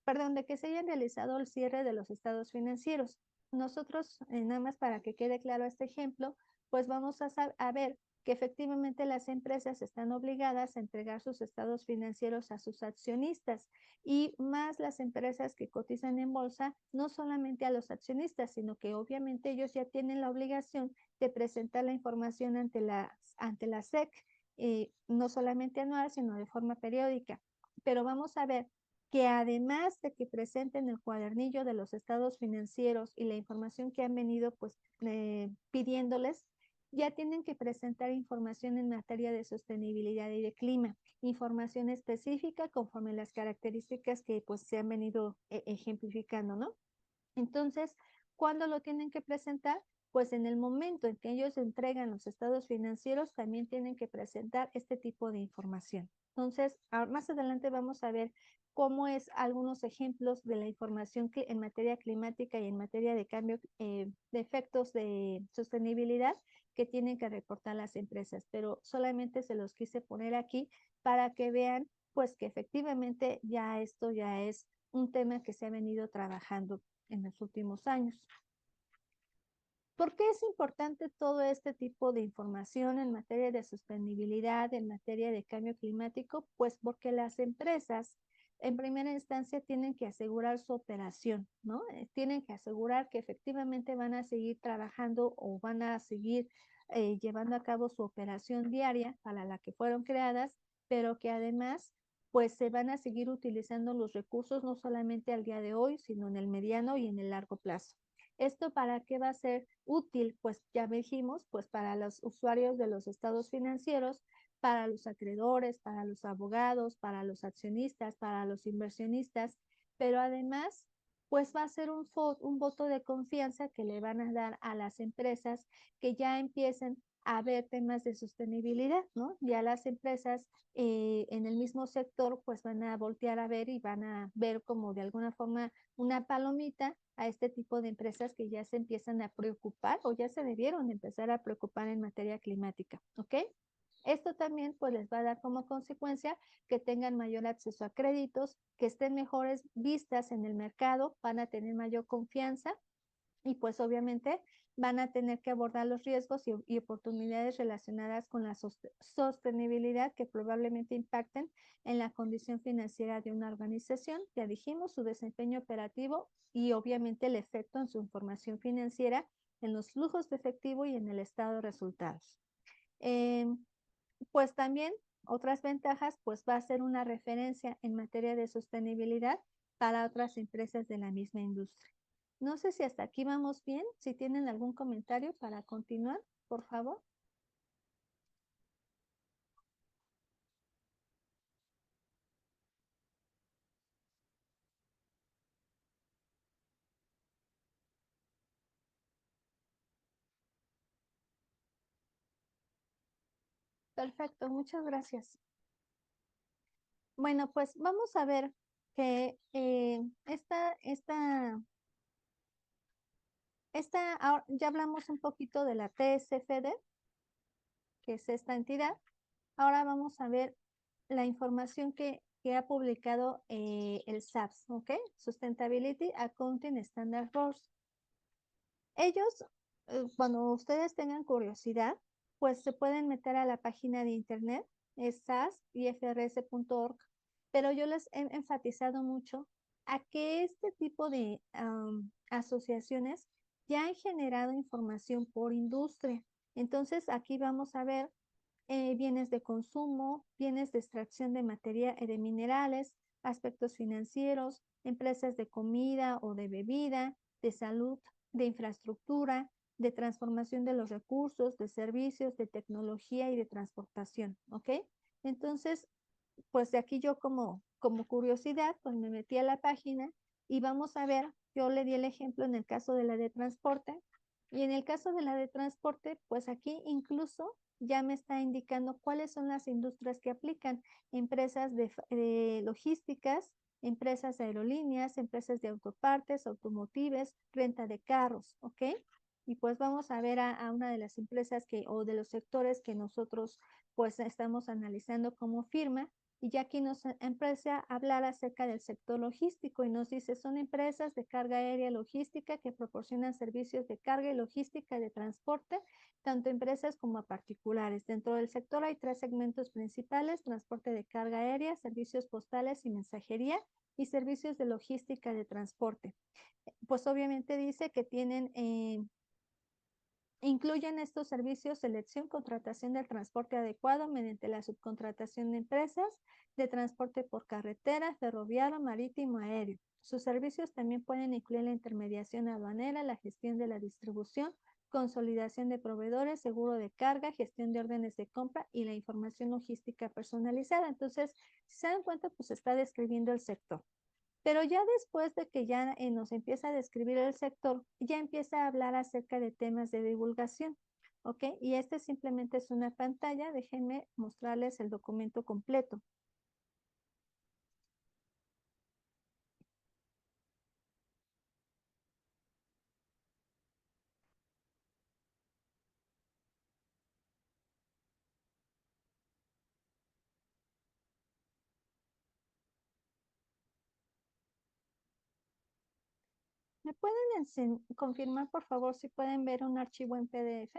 perdón, de que se hayan realizado el cierre de los estados financieros. Nosotros, nada más para que quede claro este ejemplo, pues vamos a ver que efectivamente las empresas están obligadas a entregar sus estados financieros a sus accionistas y más las empresas que cotizan en bolsa, no solamente a los accionistas, sino que obviamente ellos ya tienen la obligación de presentar la información ante la SEC, no solamente anual, sino de forma periódica. Pero vamos a ver que además de que presenten el cuadernillo de los estados financieros y la información que han venido pues pidiéndoles, ya tienen que presentar información en materia de sostenibilidad y de clima, información específica conforme las características que pues se han venido ejemplificando, ¿no? Entonces, ¿cuándo lo tienen que presentar? Pues en el momento en que ellos entregan los estados financieros, también tienen que presentar este tipo de información. Entonces, más adelante vamos a ver cómo es algunos ejemplos de la información en materia climática y en materia de cambio de efectos de sostenibilidad que tienen que reportar las empresas, pero solamente se los quise poner aquí para que vean pues que efectivamente ya esto ya es un tema que se ha venido trabajando en los últimos años. ¿Por qué es importante todo este tipo de información en materia de sostenibilidad, en materia de cambio climático? Pues porque las empresas en primera instancia tienen que asegurar su operación, ¿no? Tienen que asegurar que efectivamente van a seguir trabajando o van a seguir llevando a cabo su operación diaria para la que fueron creadas, pero que además pues se van a seguir utilizando los recursos no solamente al día de hoy, sino en el mediano y en el largo plazo. ¿Esto para qué va a ser útil? Pues ya dijimos, pues para los usuarios de los estados financieros, para los acreedores, para los abogados, para los accionistas, para los inversionistas, pero además, pues va a ser un voto de confianza que le van a dar a las empresas que ya empiecen a ver temas de sostenibilidad, ¿no? Ya las empresas en el mismo sector pues van a voltear a ver y van a ver como de alguna forma una palomita a este tipo de empresas que ya se empiezan a preocupar o ya se debieron empezar a preocupar en materia climática, ¿ok? Esto también pues les va a dar como consecuencia que tengan mayor acceso a créditos, que estén mejores vistas en el mercado, van a tener mayor confianza y pues obviamente van a tener que abordar los riesgos y oportunidades relacionadas con la sostenibilidad que probablemente impacten en la condición financiera de una organización, ya dijimos, su desempeño operativo y obviamente el efecto en su información financiera, en los flujos de efectivo y en el estado de resultados. Eh, pues también otras ventajas, pues va a ser una referencia en materia de sostenibilidad para otras empresas de la misma industria. No sé si hasta aquí vamos bien. Si tienen algún comentario para continuar, por favor. Perfecto, muchas gracias. Bueno, pues vamos a ver que ya hablamos un poquito de la TSFD, que es esta entidad. Ahora vamos a ver la información que ha publicado el SASB, ¿ok? Sustainability Accounting Standard Board. Ellos Cuando ustedes tengan curiosidad, pues se pueden meter a la página de internet, es sasifrs.org, pero yo les he enfatizado mucho a que este tipo de asociaciones ya han generado información por industria. Entonces, aquí vamos a ver bienes de consumo, bienes de extracción de materia, de minerales, aspectos financieros, empresas de comida o de bebida, de salud, de infraestructura, de transformación de los recursos, de servicios, de tecnología y de transportación, ¿ok? Entonces, pues de aquí yo como curiosidad, pues me metí a la página y vamos a ver, yo le di el ejemplo en el caso de la de transporte, y en el caso de la de transporte, pues aquí incluso ya me está indicando cuáles son las industrias que aplican, empresas de logísticas, empresas de aerolíneas, empresas de autopartes, automotrices, renta de carros, ¿ok? Y pues vamos a ver a una de las empresas que, o de los sectores que nosotros pues estamos analizando como firma, y ya aquí nos empieza a hablar acerca del sector logístico y nos dice, son empresas de carga aérea logística que proporcionan servicios de carga y logística de transporte, tanto a empresas como a particulares. Dentro del sector hay tres segmentos principales: transporte de carga aérea, servicios postales y mensajería, y servicios de logística de transporte. Pues obviamente dice que tienen incluyen estos servicios selección, contratación del transporte adecuado mediante la subcontratación de empresas de transporte por carretera, ferroviario, marítimo, aéreo. Sus servicios también pueden incluir la intermediación aduanera, la gestión de la distribución, consolidación de proveedores, seguro de carga, gestión de órdenes de compra y la información logística personalizada. Entonces, si se dan cuenta, pues está describiendo el sector. Pero ya después de que ya nos empieza a describir el sector, ya empieza a hablar acerca de temas de divulgación, ¿ok? Y este simplemente es una pantalla, déjenme mostrarles el documento completo. ¿Me pueden confirmar, por favor, si pueden ver un archivo en PDF?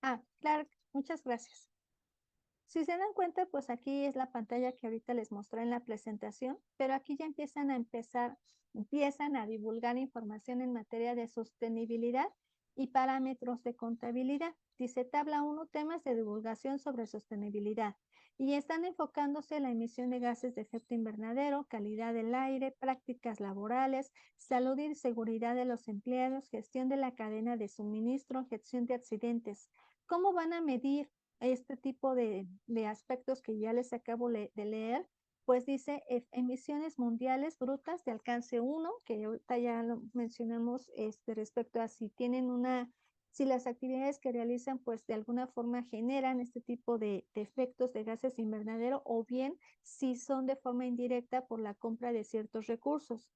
Ah, claro, muchas gracias. Si se dan cuenta, pues aquí es la pantalla que ahorita les mostré en la presentación, pero aquí ya empiezan a divulgar información en materia de sostenibilidad y parámetros de contabilidad. Dice tabla 1, temas de divulgación sobre sostenibilidad. Y están enfocándose en la emisión de gases de efecto invernadero, calidad del aire, prácticas laborales, salud y seguridad de los empleados, gestión de la cadena de suministro, gestión de accidentes. ¿Cómo van a medir este tipo de aspectos que ya les acabo de leer? Pues dice emisiones mundiales brutas de alcance 1, que ahorita ya lo mencionamos respecto a si las actividades que realizan pues de alguna forma generan este tipo de efectos de gases invernadero, o bien si son de forma indirecta por la compra de ciertos recursos.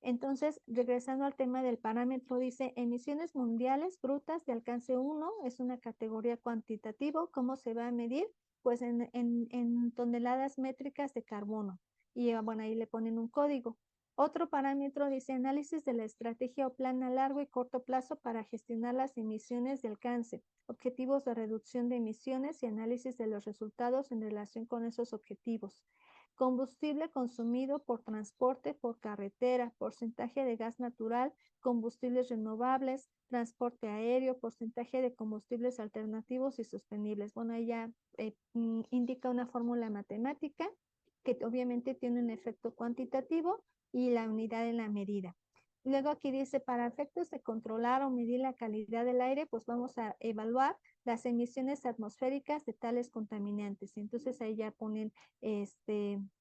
Entonces, regresando al tema del parámetro, dice emisiones mundiales brutas de alcance 1, es una categoría cuantitativa. ¿Cómo se va a medir? Pues en toneladas métricas de carbono. Y bueno, ahí le ponen un código. Otro parámetro dice análisis de la estrategia o plan a largo y corto plazo para gestionar las emisiones de alcance, objetivos de reducción de emisiones y análisis de los resultados en relación con esos objetivos. Combustible consumido por transporte por carretera, porcentaje de gas natural, combustibles renovables, transporte aéreo, porcentaje de combustibles alternativos y sostenibles. Bueno, ahí ya indica una fórmula matemática que obviamente tiene un efecto cuantitativo y la unidad en la medida. Luego aquí dice, para efectos de controlar o medir la calidad del aire, pues vamos a evaluar las emisiones atmosféricas de tales contaminantes. Y entonces ahí ya ponen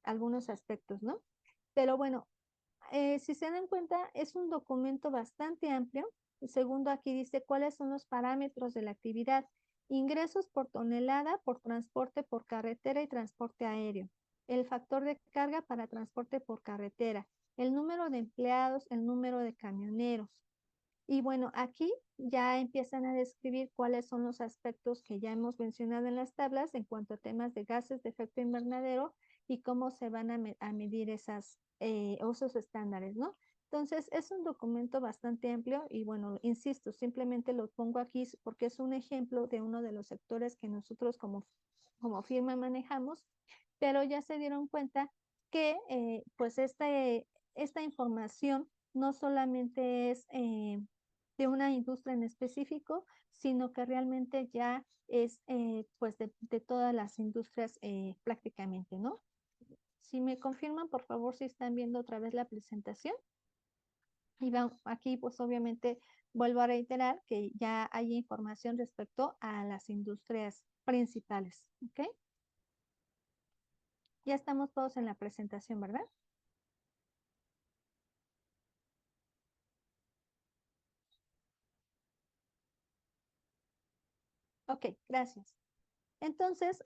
algunos aspectos, ¿no? Pero bueno, si se dan cuenta, es un documento bastante amplio. El segundo aquí dice cuáles son los parámetros de la actividad. Ingresos por tonelada por transporte por carretera y transporte aéreo. El factor de carga para transporte por carretera. El número de empleados, el número de camioneros. Y bueno, aquí ya empiezan a describir cuáles son los aspectos que ya hemos mencionado en las tablas en cuanto a temas de gases de efecto invernadero y cómo se van a medir esos estándares, ¿no? Entonces, es un documento bastante amplio y bueno, insisto, simplemente lo pongo aquí porque es un ejemplo de uno de los sectores que nosotros como firma manejamos, pero ya se dieron cuenta que pues esta información no solamente es de una industria en específico, sino que realmente ya es pues de todas las industrias prácticamente, ¿no? Si me confirman, por favor, si están viendo otra vez la presentación. Y aquí, pues obviamente, vuelvo a reiterar que ya hay información respecto a las industrias principales, ¿ok? Ya estamos todos en la presentación, ¿verdad? Ok, gracias. Entonces,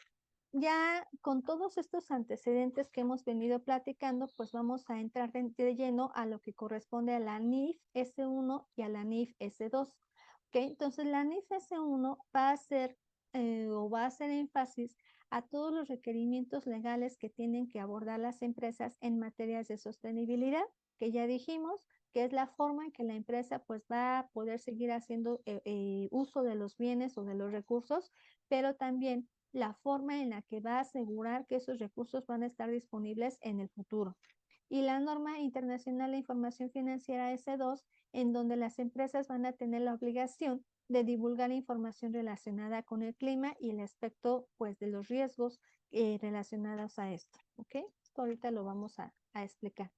ya con todos estos antecedentes que hemos venido platicando, pues vamos a entrar de lleno a lo que corresponde a la NIF S1 y a la NIF S2. ¿Ok? Entonces, la NIF S1 va a hacer o va a hacer énfasis a todos los requerimientos legales que tienen que abordar las empresas en materias de sostenibilidad, que ya dijimos que es la forma en que la empresa pues va a poder seguir haciendo uso de los bienes o de los recursos, pero también la forma en la que va a asegurar que esos recursos van a estar disponibles en el futuro. Y la norma internacional de información financiera S2, en donde las empresas van a tener la obligación de divulgar información relacionada con el clima y el aspecto pues de los riesgos relacionados a esto. ¿Ok? Esto ahorita lo vamos a explicar.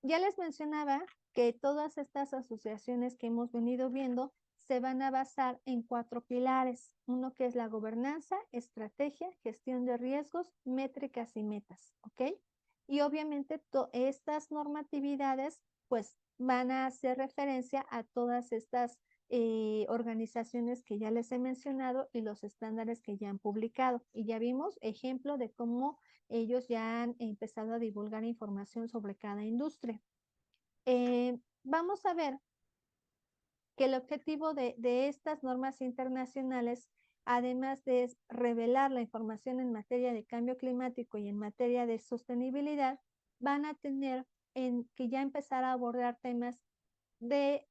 Ya les mencionaba que todas estas asociaciones que hemos venido viendo se van a basar en 4 pilares. Uno que es la gobernanza, estrategia, gestión de riesgos, métricas y metas, ¿ok? Y obviamente estas normatividades pues van a hacer referencia a todas estas organizaciones que ya les he mencionado y los estándares que ya han publicado. Y ya vimos ejemplo de cómo ellos ya han empezado a divulgar información sobre cada industria. Vamos a ver que el objetivo de estas normas internacionales, además de revelar la información en materia de cambio climático y en materia de sostenibilidad, van a tener que ya empezar a abordar temas de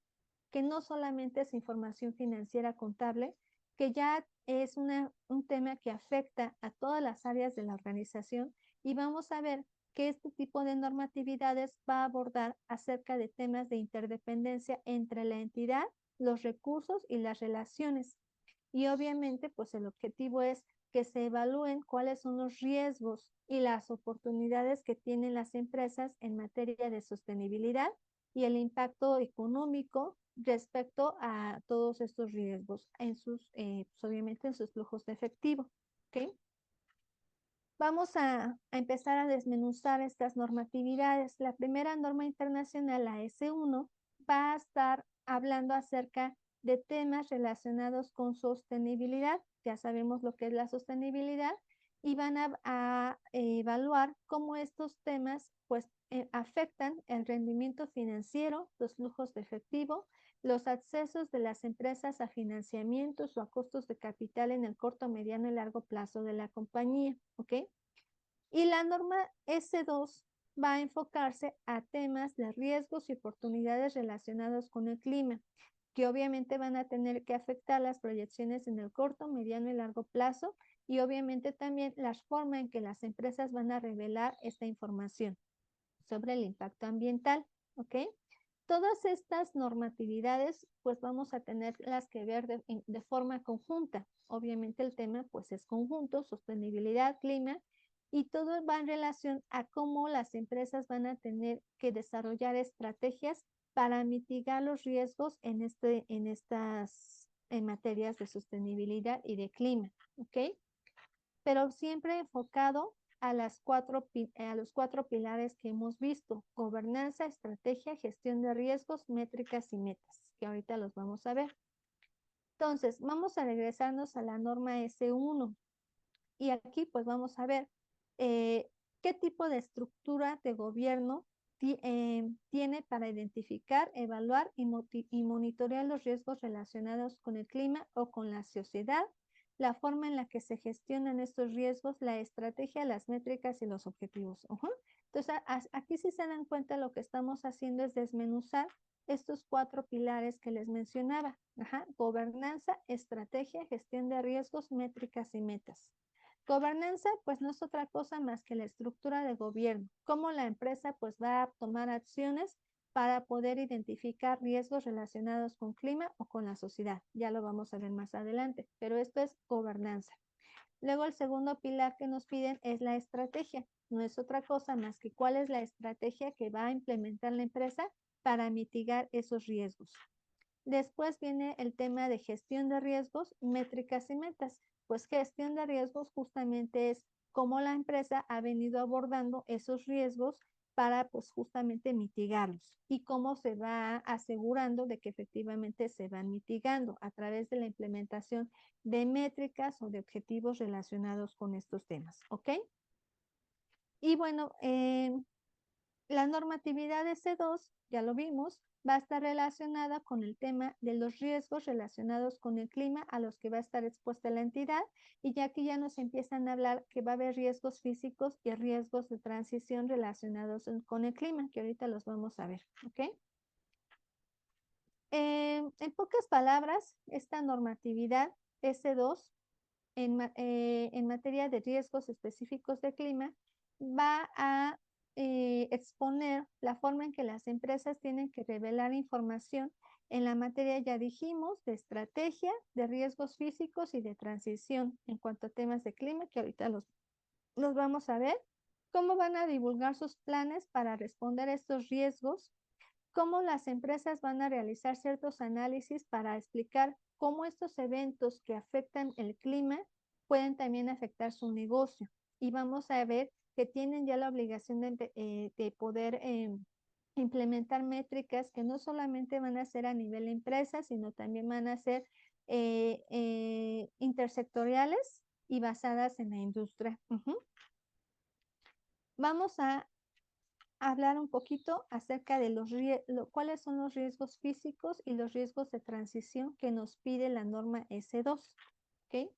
que no solamente es información financiera contable, que ya es un tema que afecta a todas las áreas de la organización y vamos a ver que este tipo de normatividades va a abordar acerca de temas de interdependencia entre la entidad, los recursos y las relaciones. Y obviamente, pues el objetivo es que se evalúen cuáles son los riesgos y las oportunidades que tienen las empresas en materia de sostenibilidad y el impacto económico respecto a todos estos riesgos en pues obviamente en sus flujos de efectivo. ¿Okay? Vamos a empezar a desmenuzar estas normatividades. La primera norma internacional, la S1, va a estar hablando acerca de temas relacionados con sostenibilidad. Ya sabemos lo que es la sostenibilidad y van a evaluar cómo estos temas pues afectan el rendimiento financiero, los flujos de efectivo, los accesos de las empresas a financiamientos o a costos de capital en el corto, mediano y largo plazo de la compañía, ¿ok? Y la norma S2 va a enfocarse a temas de riesgos y oportunidades relacionados con el clima, que obviamente van a tener que afectar las proyecciones en el corto, mediano y largo plazo, y obviamente también la forma en que las empresas van a revelar esta información sobre el impacto ambiental, ¿ok? Todas estas normatividades, pues vamos a tenerlas que ver de forma conjunta. Obviamente el tema, pues es conjunto, sostenibilidad, clima, y todo va en relación a cómo las empresas van a tener que desarrollar estrategias para mitigar los riesgos en materias de sostenibilidad y de clima, ¿ok? Pero siempre enfocado a los 4 pilares que hemos visto: gobernanza, estrategia, gestión de riesgos, métricas y metas, que ahorita los vamos a ver. Entonces, vamos a regresarnos a la norma S1 y aquí pues vamos a ver qué tipo de estructura de gobierno tiene para identificar, evaluar y monitorear los riesgos relacionados con el clima o con la sociedad, la forma en la que se gestionan estos riesgos, la estrategia, las métricas y los objetivos. Entonces, aquí si se dan cuenta, lo que estamos haciendo es desmenuzar estos 4 pilares que les mencionaba. Ajá, gobernanza, estrategia, gestión de riesgos, métricas y metas. Gobernanza, pues no es otra cosa más que la estructura de gobierno, cómo la empresa pues va a tomar acciones para poder identificar riesgos relacionados con clima o con la sociedad. Ya lo vamos a ver más adelante, pero esto es gobernanza. Luego el segundo pilar que nos piden es la estrategia. No es otra cosa más que cuál es la estrategia que va a implementar la empresa para mitigar esos riesgos. Después viene el tema de gestión de riesgos, métricas y metas. Pues gestión de riesgos justamente es cómo la empresa ha venido abordando esos riesgos para pues justamente mitigarlos y cómo se va asegurando de que efectivamente se van mitigando a través de la implementación de métricas o de objetivos relacionados con estos temas, ¿ok? Y bueno, la normatividad de C2, ya lo vimos, va a estar relacionada con el tema de los riesgos relacionados con el clima a los que va a estar expuesta la entidad, y ya aquí ya nos empiezan a hablar que va a haber riesgos físicos y riesgos de transición relacionados con el clima, que ahorita los vamos a ver, ¿ok? En pocas palabras, esta normatividad S2 en materia de riesgos específicos de clima va a exponer la forma en que las empresas tienen que revelar información en la materia, ya dijimos, de estrategia, de riesgos físicos y de transición en cuanto a temas de clima, que ahorita los vamos a ver, cómo van a divulgar sus planes para responder a estos riesgos, cómo las empresas van a realizar ciertos análisis para explicar cómo estos eventos que afectan el clima pueden también afectar su negocio. Y vamos a ver que tienen ya la obligación de poder implementar métricas que no solamente van a ser a nivel empresa, sino también van a ser intersectoriales y basadas en la industria. Vamos a hablar un poquito acerca de cuáles son los riesgos físicos y los riesgos de transición que nos pide la norma S2. ¿Ok?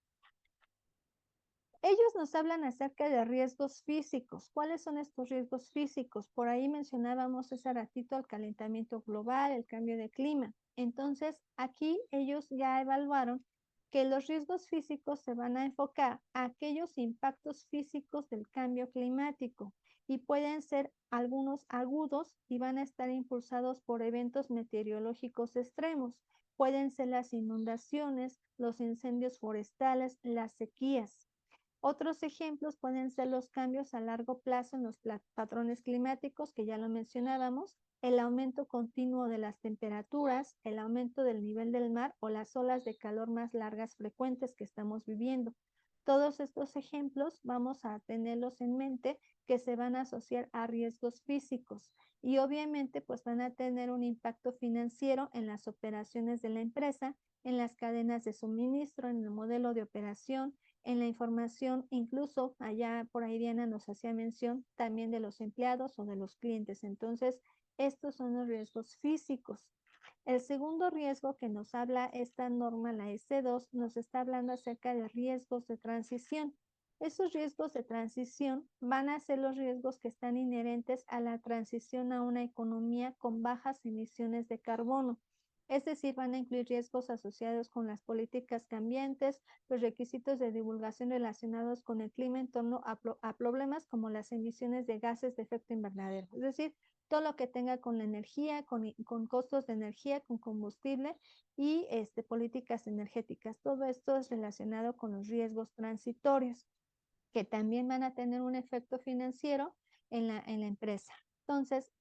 Ellos nos hablan acerca de riesgos físicos. ¿Cuáles son estos riesgos físicos? Por ahí mencionábamos hace ratito el calentamiento global, el cambio de clima. Entonces, aquí ellos ya evaluaron que los riesgos físicos se van a enfocar a aquellos impactos físicos del cambio climático y pueden ser algunos agudos y van a estar impulsados por eventos meteorológicos extremos. Pueden ser las inundaciones, los incendios forestales, las sequías. Otros ejemplos pueden ser los cambios a largo plazo en los patrones climáticos, que ya lo mencionábamos, el aumento continuo de las temperaturas, el aumento del nivel del mar o las olas de calor más largas frecuentes que estamos viviendo. Todos estos ejemplos vamos a tenerlos en mente que se van a asociar a riesgos físicos y obviamente pues van a tener un impacto financiero en las operaciones de la empresa, en las cadenas de suministro, en el modelo de operación, en la información, incluso allá por ahí Diana nos hacía mención también de los empleados o de los clientes. Entonces, estos son los riesgos físicos. El segundo riesgo que nos habla esta norma, la S2, nos está hablando acerca de riesgos de transición. Esos riesgos de transición van a ser los riesgos que están inherentes a la transición a una economía con bajas emisiones de carbono. Es decir, van a incluir riesgos asociados con las políticas cambiantes, los requisitos de divulgación relacionados con el clima en torno a problemas como las emisiones de gases de efecto invernadero. Es decir, todo lo que tenga con la energía, con costos de energía, con combustible y políticas energéticas. Todo esto es relacionado con los riesgos transitorios, que también van a tener un efecto financiero en la empresa. Entonces,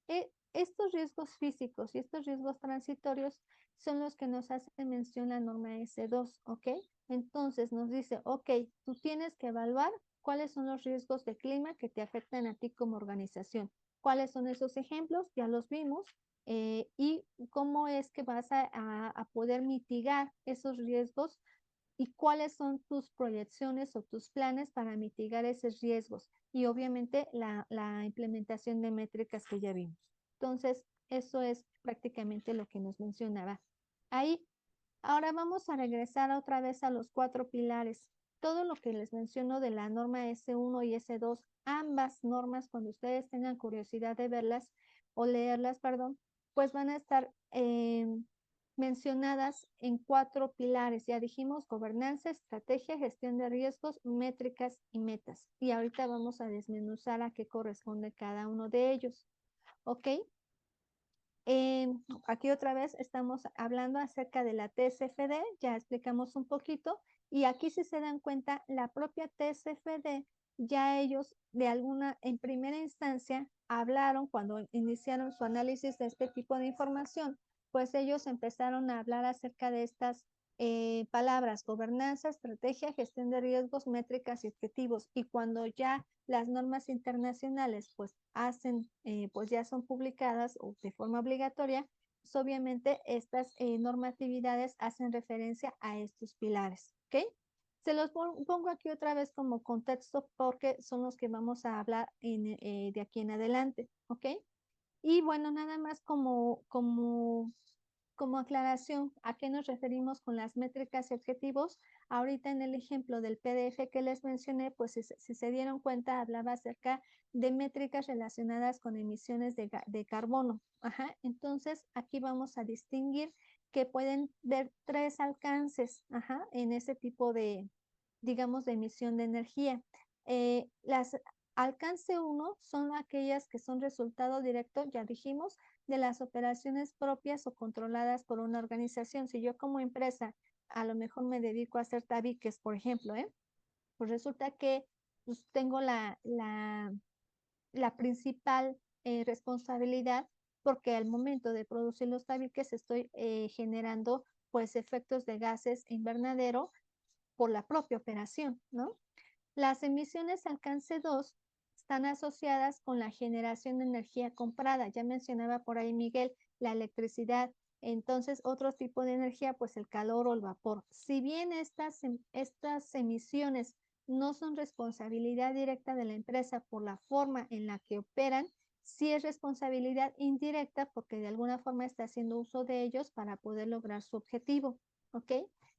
estos riesgos físicos y estos riesgos transitorios son los que nos hace mención la norma S2, ¿ok? Entonces nos dice, ok, tú tienes que evaluar cuáles son los riesgos de clima que te afectan a ti como organización. ¿Cuáles son esos ejemplos? Ya los vimos. Y cómo es que vas a poder mitigar esos riesgos y cuáles son tus proyecciones o tus planes para mitigar esos riesgos y obviamente la implementación de métricas que ya vimos. Entonces, eso es prácticamente lo que nos mencionaba ahí. Ahora vamos a regresar otra vez a los 4 pilares. todo lo que les menciono de la norma S1 y S2, ambas normas, cuando ustedes tengan curiosidad de verlas o leerlas, perdón, pues van a estar mencionadas en 4 pilares. Ya dijimos gobernanza, estrategia, gestión de riesgos, métricas y metas. Y ahorita vamos a desmenuzar a qué corresponde cada uno de ellos. ¿Ok? Aquí otra vez estamos hablando acerca de la TCFD, ya explicamos un poquito, y aquí si se dan cuenta, la propia TCFD, ya ellos de alguna, en primera instancia, hablaron cuando iniciaron su análisis de este tipo de información, pues ellos empezaron a hablar acerca de estas palabras, gobernanza, estrategia, gestión de riesgos, métricas y objetivos, y cuando ya las normas internacionales pues hacen, pues ya son publicadas o de forma obligatoria, pues obviamente estas normatividades hacen referencia a estos pilares, ¿ok? Se los pongo aquí otra vez como contexto porque son los que vamos a hablar de aquí en adelante, ¿ok? Y bueno, nada más como aclaración, ¿a qué nos referimos con las métricas y objetivos? Ahorita en el ejemplo del PDF que les mencioné, pues si se dieron cuenta, hablaba acerca de métricas relacionadas con emisiones de carbono. Ajá. Entonces, aquí vamos a distinguir que pueden ver 3 alcances, ajá, en ese tipo de, digamos, de emisión de energía. Las alcance 1 son aquellas que son resultado directo, ya dijimos, de las operaciones propias o controladas por una organización. Si yo como empresa a lo mejor me dedico a hacer tabiques, por ejemplo, pues resulta que pues, tengo la principal responsabilidad porque al momento de producir los tabiques estoy generando pues efectos de gases invernadero por la propia operación, ¿no? Las emisiones alcance 2 están asociadas con la generación de energía comprada. Ya mencionaba por ahí Miguel la electricidad. Entonces, otro tipo de energía, pues el calor o el vapor. Si bien estas emisiones no son responsabilidad directa de la empresa por la forma en la que operan, sí es responsabilidad indirecta porque de alguna forma está haciendo uso de ellos para poder lograr su objetivo. ¿Ok?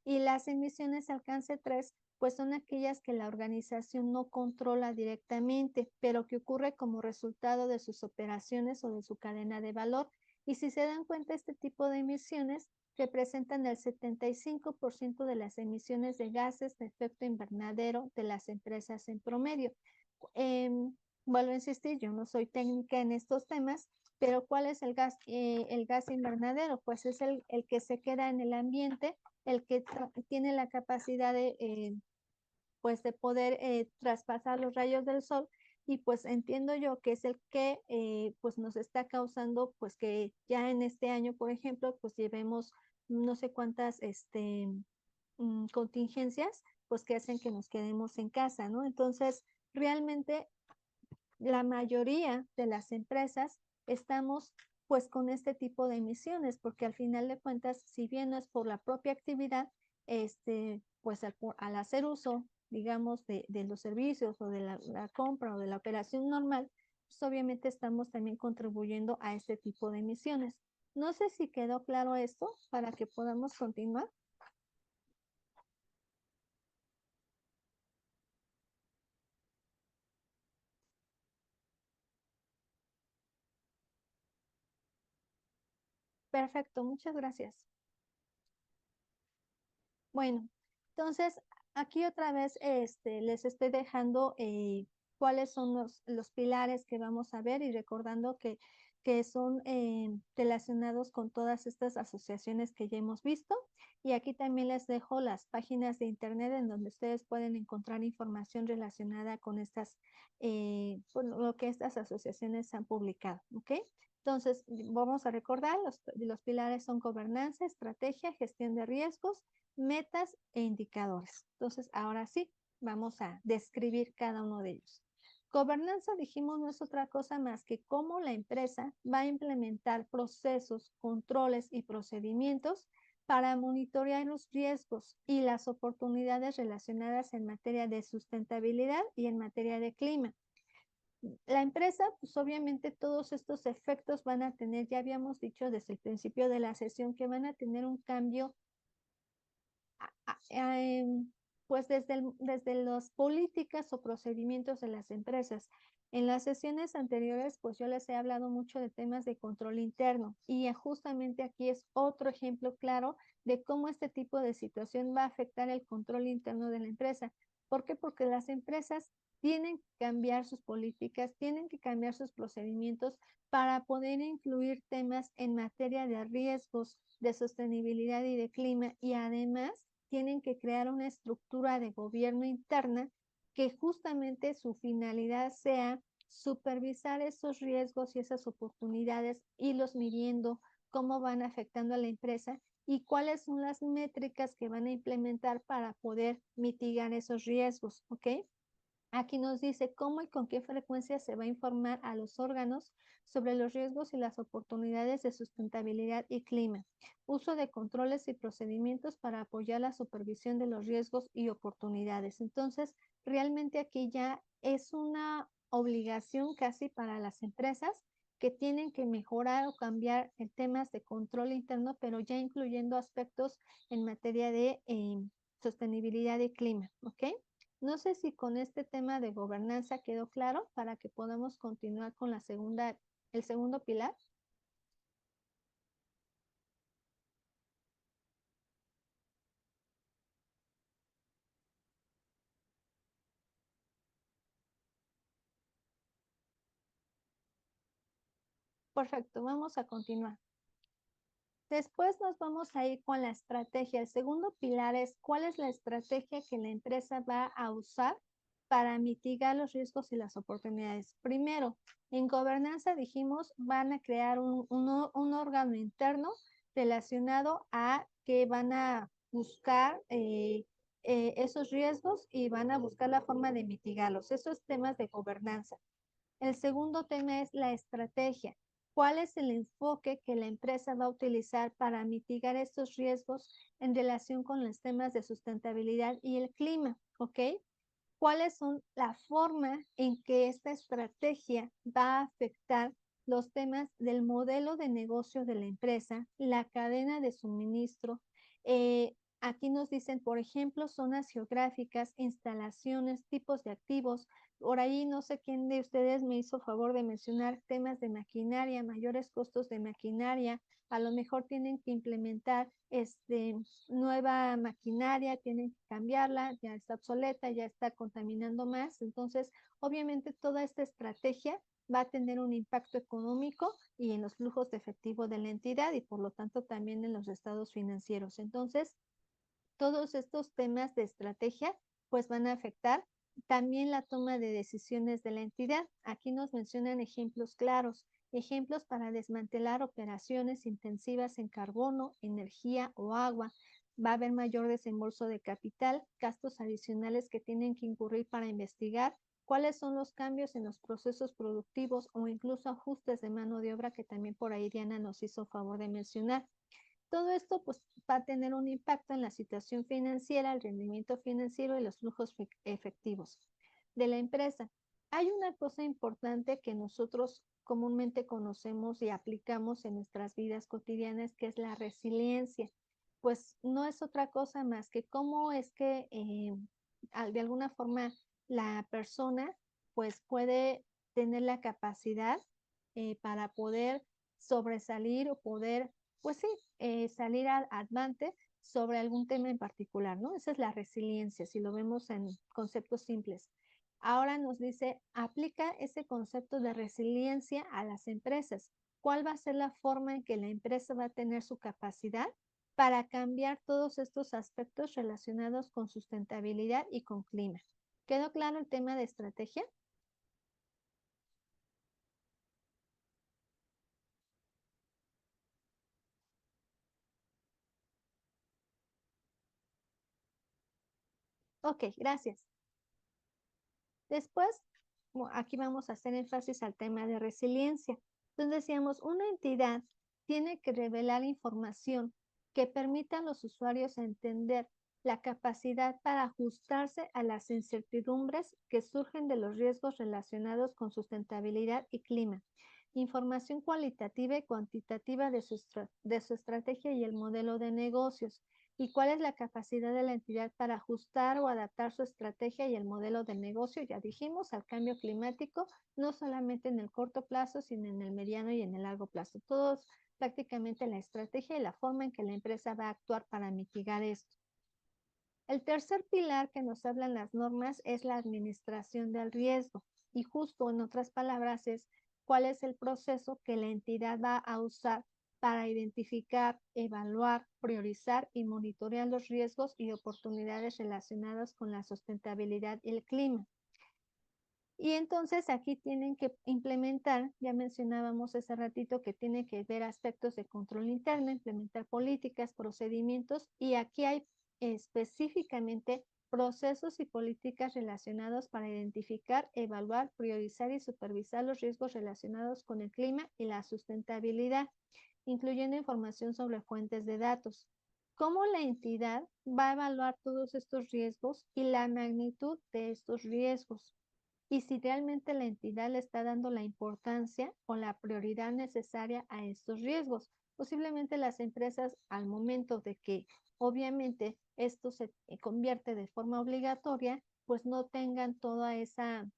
Y las emisiones alcance 3 pues son aquellas que la organización no controla directamente, pero que ocurre como resultado de sus operaciones o de su cadena de valor. Y si se dan cuenta, este tipo de emisiones representan el 75% de las emisiones de gases de efecto invernadero de las empresas en promedio. Eh, Vuelvo a insistir, yo no soy técnica en estos temas, pero ¿cuál es el gas invernadero? Pues es el que se queda en el ambiente, el que tiene la capacidad pues de poder traspasar los rayos del sol y pues entiendo yo que es el que pues nos está causando pues que ya en este año, por ejemplo, pues llevemos no sé cuántas contingencias pues que hacen que nos quedemos en casa, ¿no? Entonces, realmente la mayoría de las empresas estamos pues con este tipo de emisiones, porque al final de cuentas, si bien no es por la propia actividad, pues al hacer uso, digamos, de los servicios o de la compra o de la operación normal, pues obviamente estamos también contribuyendo a este tipo de emisiones. No sé si quedó claro esto para que podamos continuar. Perfecto, muchas gracias. Bueno, entonces aquí otra vez les estoy dejando cuáles son los pilares que vamos a ver y recordando que son relacionados con todas estas asociaciones que ya hemos visto. Y aquí también les dejo las páginas de internet en donde ustedes pueden encontrar información relacionada con con lo que estas asociaciones han publicado, ¿ok? Entonces, vamos a recordar, los pilares son gobernanza, estrategia, gestión de riesgos, metas e indicadores. Entonces, ahora sí, vamos a describir cada uno de ellos. Gobernanza, dijimos, no es otra cosa más que cómo la empresa va a implementar procesos, controles y procedimientos para monitorear los riesgos y las oportunidades relacionadas en materia de sustentabilidad y en materia de clima. La empresa, pues obviamente todos estos efectos van a tener, ya habíamos dicho desde el principio de la sesión, que van a tener un cambio Pues desde las políticas o procedimientos de las empresas. En las sesiones anteriores, pues yo les he hablado mucho de temas de control interno y justamente aquí es otro ejemplo claro de cómo este tipo de situación va a afectar el control interno de la empresa. ¿Por qué? Porque las empresas tienen que cambiar sus políticas, tienen que cambiar sus procedimientos para poder incluir temas en materia de riesgos, de sostenibilidad y de clima y además tienen que crear una estructura de gobierno interna que justamente su finalidad sea supervisar esos riesgos y esas oportunidades, irlos midiendo, cómo van afectando a la empresa y cuáles son las métricas que van a implementar para poder mitigar esos riesgos, ¿ok? Aquí nos dice cómo y con qué frecuencia se va a informar a los órganos sobre los riesgos y las oportunidades de sustentabilidad y clima. Uso de controles y procedimientos para apoyar la supervisión de los riesgos y oportunidades. Entonces, realmente aquí ya es una obligación casi para las empresas que tienen que mejorar o cambiar en temas de control interno, pero ya incluyendo aspectos en materia de sostenibilidad y clima, ¿ok? No sé si con este tema de gobernanza quedó claro para que podamos continuar con el segundo pilar. Perfecto, vamos a continuar. Después nos vamos a ir con la estrategia. El segundo pilar es cuál es la estrategia que la empresa va a usar para mitigar los riesgos y las oportunidades. Primero, en gobernanza dijimos van a crear un órgano interno relacionado a que van a buscar esos riesgos y van a buscar la forma de mitigarlos. Esos temas de gobernanza. El segundo tema es la estrategia. ¿Cuál es el enfoque que la empresa va a utilizar para mitigar estos riesgos en relación con los temas de sustentabilidad y el clima? ¿Ok? ¿Cuáles son la forma en que esta estrategia va a afectar los temas del modelo de negocio de la empresa, la cadena de suministro? Aquí nos dicen, por ejemplo, zonas geográficas, instalaciones, tipos de activos. Por ahí no sé quién de ustedes me hizo favor de mencionar temas de maquinaria, mayores costos de maquinaria. A lo mejor tienen que implementar nueva maquinaria, tienen que cambiarla, ya está obsoleta, ya está contaminando más. Entonces, obviamente toda esta estrategia va a tener un impacto económico y en los flujos de efectivo de la entidad y por lo tanto también en los estados financieros. Entonces, todos estos temas de estrategia pues van a afectar también la toma de decisiones de la entidad. Aquí nos mencionan ejemplos claros, ejemplos para desmantelar operaciones intensivas en carbono, energía o agua. Va a haber mayor desembolso de capital, gastos adicionales que tienen que incurrir para investigar cuáles son los cambios en los procesos productivos o incluso ajustes de mano de obra que también por ahí Diana nos hizo favor de mencionar. Todo esto pues, va a tener un impacto en la situación financiera, el rendimiento financiero y los flujos efectivos de la empresa. Hay una cosa importante que nosotros comúnmente conocemos y aplicamos en nuestras vidas cotidianas, que es la resiliencia. Pues no es otra cosa más que cómo es que de alguna forma la persona pues puede tener la capacidad para poder sobresalir o poder pues sí, salir adelante sobre algún tema en particular, ¿no? Esa es la resiliencia, si lo vemos en conceptos simples. Ahora nos dice, aplica ese concepto de resiliencia a las empresas. ¿Cuál va a ser la forma en que la empresa va a tener su capacidad para cambiar todos estos aspectos relacionados con sustentabilidad y con clima? ¿Quedó claro el tema de estrategia? Ok, gracias. Después, aquí vamos a hacer énfasis al tema de resiliencia. Entonces decíamos, una entidad tiene que revelar información que permita a los usuarios entender la capacidad para ajustarse a las incertidumbres que surgen de los riesgos relacionados con sustentabilidad y clima. información cualitativa y cuantitativa de su estrategia y el modelo de negocios, y cuál es la capacidad de la entidad para ajustar o adaptar su estrategia y el modelo de negocio, ya dijimos, al cambio climático, no solamente en el corto plazo, sino en el mediano y en el largo plazo. Todos prácticamente la estrategia y la forma en que la empresa va a actuar para mitigar esto. El tercer pilar que nos hablan las normas es la administración del riesgo, y justo en otras palabras es cuál es el proceso que la entidad va a usar para identificar, evaluar, priorizar y monitorear los riesgos y oportunidades relacionadas con la sustentabilidad y el clima. Y entonces aquí tienen que implementar, ya mencionábamos hace ratito que tiene que ver aspectos de control interno, implementar políticas, procedimientos, y aquí hay específicamente procesos y políticas relacionados para identificar, evaluar, priorizar y supervisar los riesgos relacionados con el clima y la sustentabilidad, incluyendo información sobre fuentes de datos. ¿Cómo la entidad va a evaluar todos estos riesgos y la magnitud de estos riesgos? Y si realmente la entidad le está dando la importancia o la prioridad necesaria a estos riesgos. Posiblemente las empresas, al momento de que obviamente esto se convierte de forma obligatoria, pues no tengan toda esa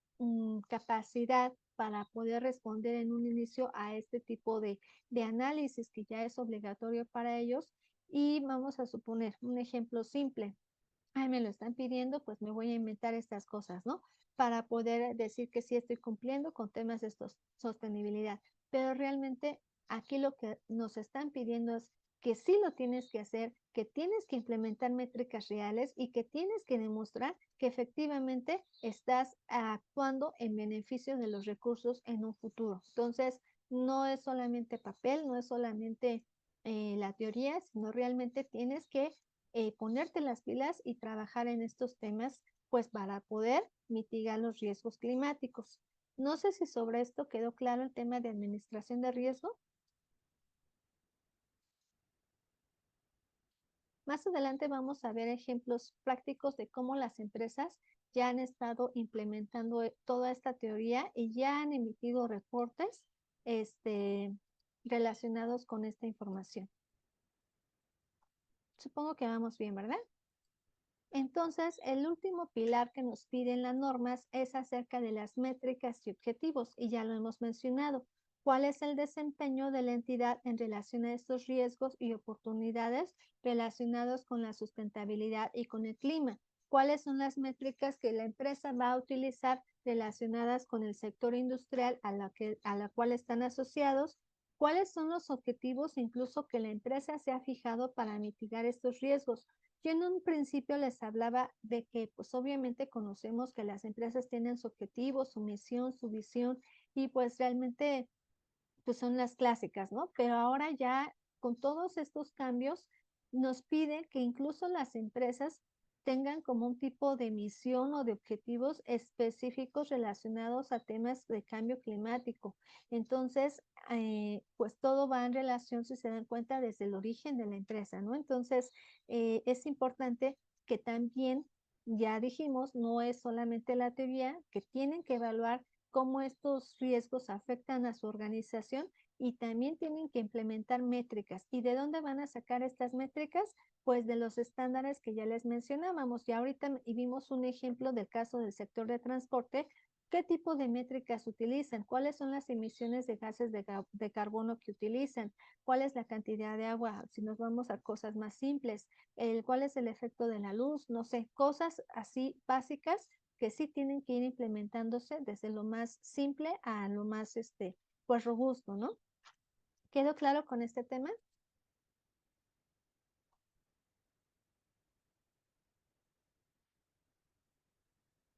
capacidad para poder responder en un inicio a este tipo de análisis que ya es obligatorio para ellos. Y vamos a suponer un ejemplo simple. Ay, me lo están pidiendo, pues me voy a inventar estas cosas, ¿no? Para poder decir que sí estoy cumpliendo con temas de sostenibilidad. Pero realmente aquí lo que nos están pidiendo es que sí lo tienes que hacer, que tienes que implementar métricas reales y que tienes que demostrar que efectivamente estás actuando en beneficio de los recursos en un futuro. Entonces, no es solamente papel, no es solamente la teoría, sino realmente tienes que ponerte las pilas y trabajar en estos temas, pues para poder mitigar los riesgos climáticos. No sé si sobre esto quedó claro el tema de administración de riesgo. Más adelante vamos a ver ejemplos prácticos de cómo las empresas ya han estado implementando toda esta teoría y ya han emitido reportes relacionados con esta información. Supongo que vamos bien, ¿verdad? Entonces, el último pilar que nos piden las normas es acerca de las métricas y objetivos, y ya lo hemos mencionado. ¿Cuál es el desempeño de la entidad en relación a estos riesgos y oportunidades relacionados con la sustentabilidad y con el clima? ¿Cuáles son las métricas que la empresa va a utilizar relacionadas con el sector industrial a la cual están asociados? ¿Cuáles son los objetivos incluso que la empresa se ha fijado para mitigar estos riesgos? Yo en un principio les hablaba de que, pues obviamente conocemos que las empresas tienen su objetivo, su misión, su visión, y pues realmente pues son las clásicas, ¿no? Pero ahora ya con todos estos cambios nos pide que incluso las empresas tengan como un tipo de misión o de objetivos específicos relacionados a temas de cambio climático. Entonces, pues todo va en relación, si se dan cuenta, desde el origen de la empresa, ¿no? Entonces, es importante que también, ya dijimos, no es solamente la teoría, que tienen que evaluar cómo estos riesgos afectan a su organización y también tienen que implementar métricas. ¿Y de dónde van a sacar estas métricas? Pues de los estándares que ya les mencionábamos. Y ahorita vimos un ejemplo del caso del sector de transporte. ¿Qué tipo de métricas utilizan? ¿Cuáles son las emisiones de gases de carbono que utilizan? ¿Cuál es la cantidad de agua? Si nos vamos a cosas más simples, ¿cuál es el efecto de la luz? No sé, cosas así básicas que sí tienen que ir implementándose desde lo más simple a lo más, pues robusto, ¿no? ¿Quedó claro con este tema?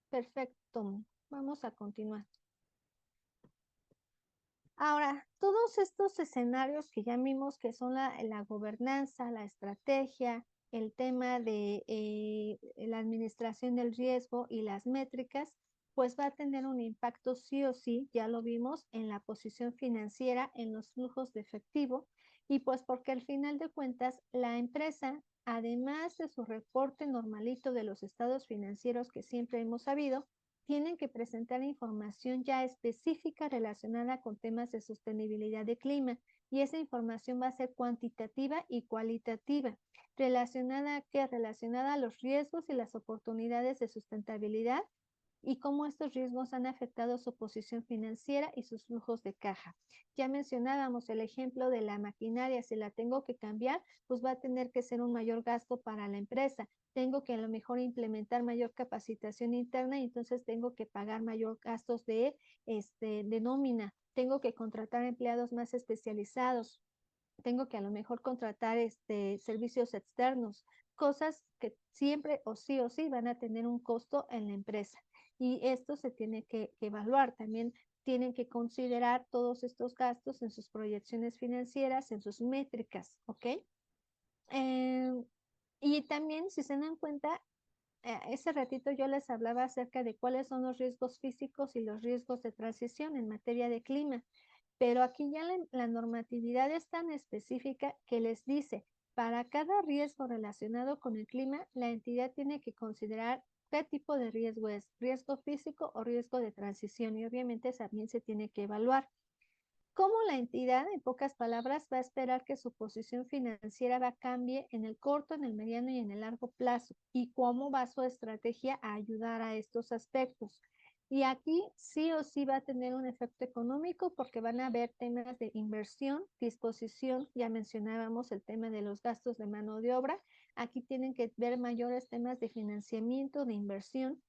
Perfecto. Vamos a continuar. Ahora, todos estos escenarios que ya vimos que son la gobernanza, la estrategia, el tema de la administración del riesgo y las métricas, pues va a tener un impacto sí o sí, ya lo vimos, en la posición financiera, en los flujos de efectivo, y pues porque al final de cuentas la empresa, además de su reporte normalito de los estados financieros que siempre hemos sabido, tienen que presentar información ya específica relacionada con temas de sostenibilidad de clima. Y esa información va a ser cuantitativa y cualitativa. ¿Relacionada a qué? Relacionada a los riesgos y las oportunidades de sustentabilidad y cómo estos riesgos han afectado su posición financiera y sus flujos de caja. Ya mencionábamos el ejemplo de la maquinaria. Si la tengo que cambiar, pues va a tener que ser un mayor gasto para la empresa. Tengo que a lo mejor implementar mayor capacitación interna y entonces tengo que pagar mayor gastos de nómina. Tengo que contratar empleados más especializados. Tengo que a lo mejor contratar servicios externos, cosas que siempre o sí van a tener un costo en la empresa. Y esto se tiene que evaluar. También tienen que considerar todos estos gastos en sus proyecciones financieras, en sus métricas, ¿ok? Y también, si se dan cuenta, ese ratito yo les hablaba acerca de cuáles son los riesgos físicos y los riesgos de transición en materia de clima. Pero aquí ya la normatividad es tan específica que les dice, para cada riesgo relacionado con el clima, la entidad tiene que considerar qué tipo de riesgo es, riesgo físico o riesgo de transición, y obviamente también se tiene que evaluar. ¿Cómo la entidad, en pocas palabras, va a esperar que su posición financiera cambie en el corto, en el mediano y en el largo plazo? ¿Y cómo va su estrategia a ayudar a estos aspectos? Y aquí sí o sí va a tener un efecto económico porque van a haber temas de inversión, disposición, ya mencionábamos el tema de los gastos de mano de obra. Aquí tienen que ver mayores temas de financiamiento, de inversión.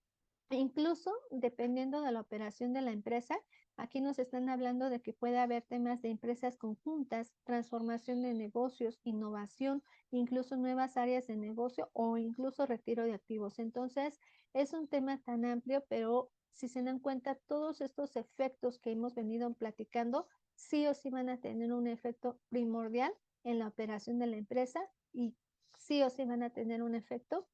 Incluso dependiendo de la operación de la empresa, aquí nos están hablando de que puede haber temas de empresas conjuntas, transformación de negocios, innovación, incluso nuevas áreas de negocio o incluso retiro de activos. Entonces, es un tema tan amplio, pero si se dan cuenta, todos estos efectos que hemos venido platicando, sí o sí van a tener un efecto primordial en la operación de la empresa y sí o sí van a tener un efecto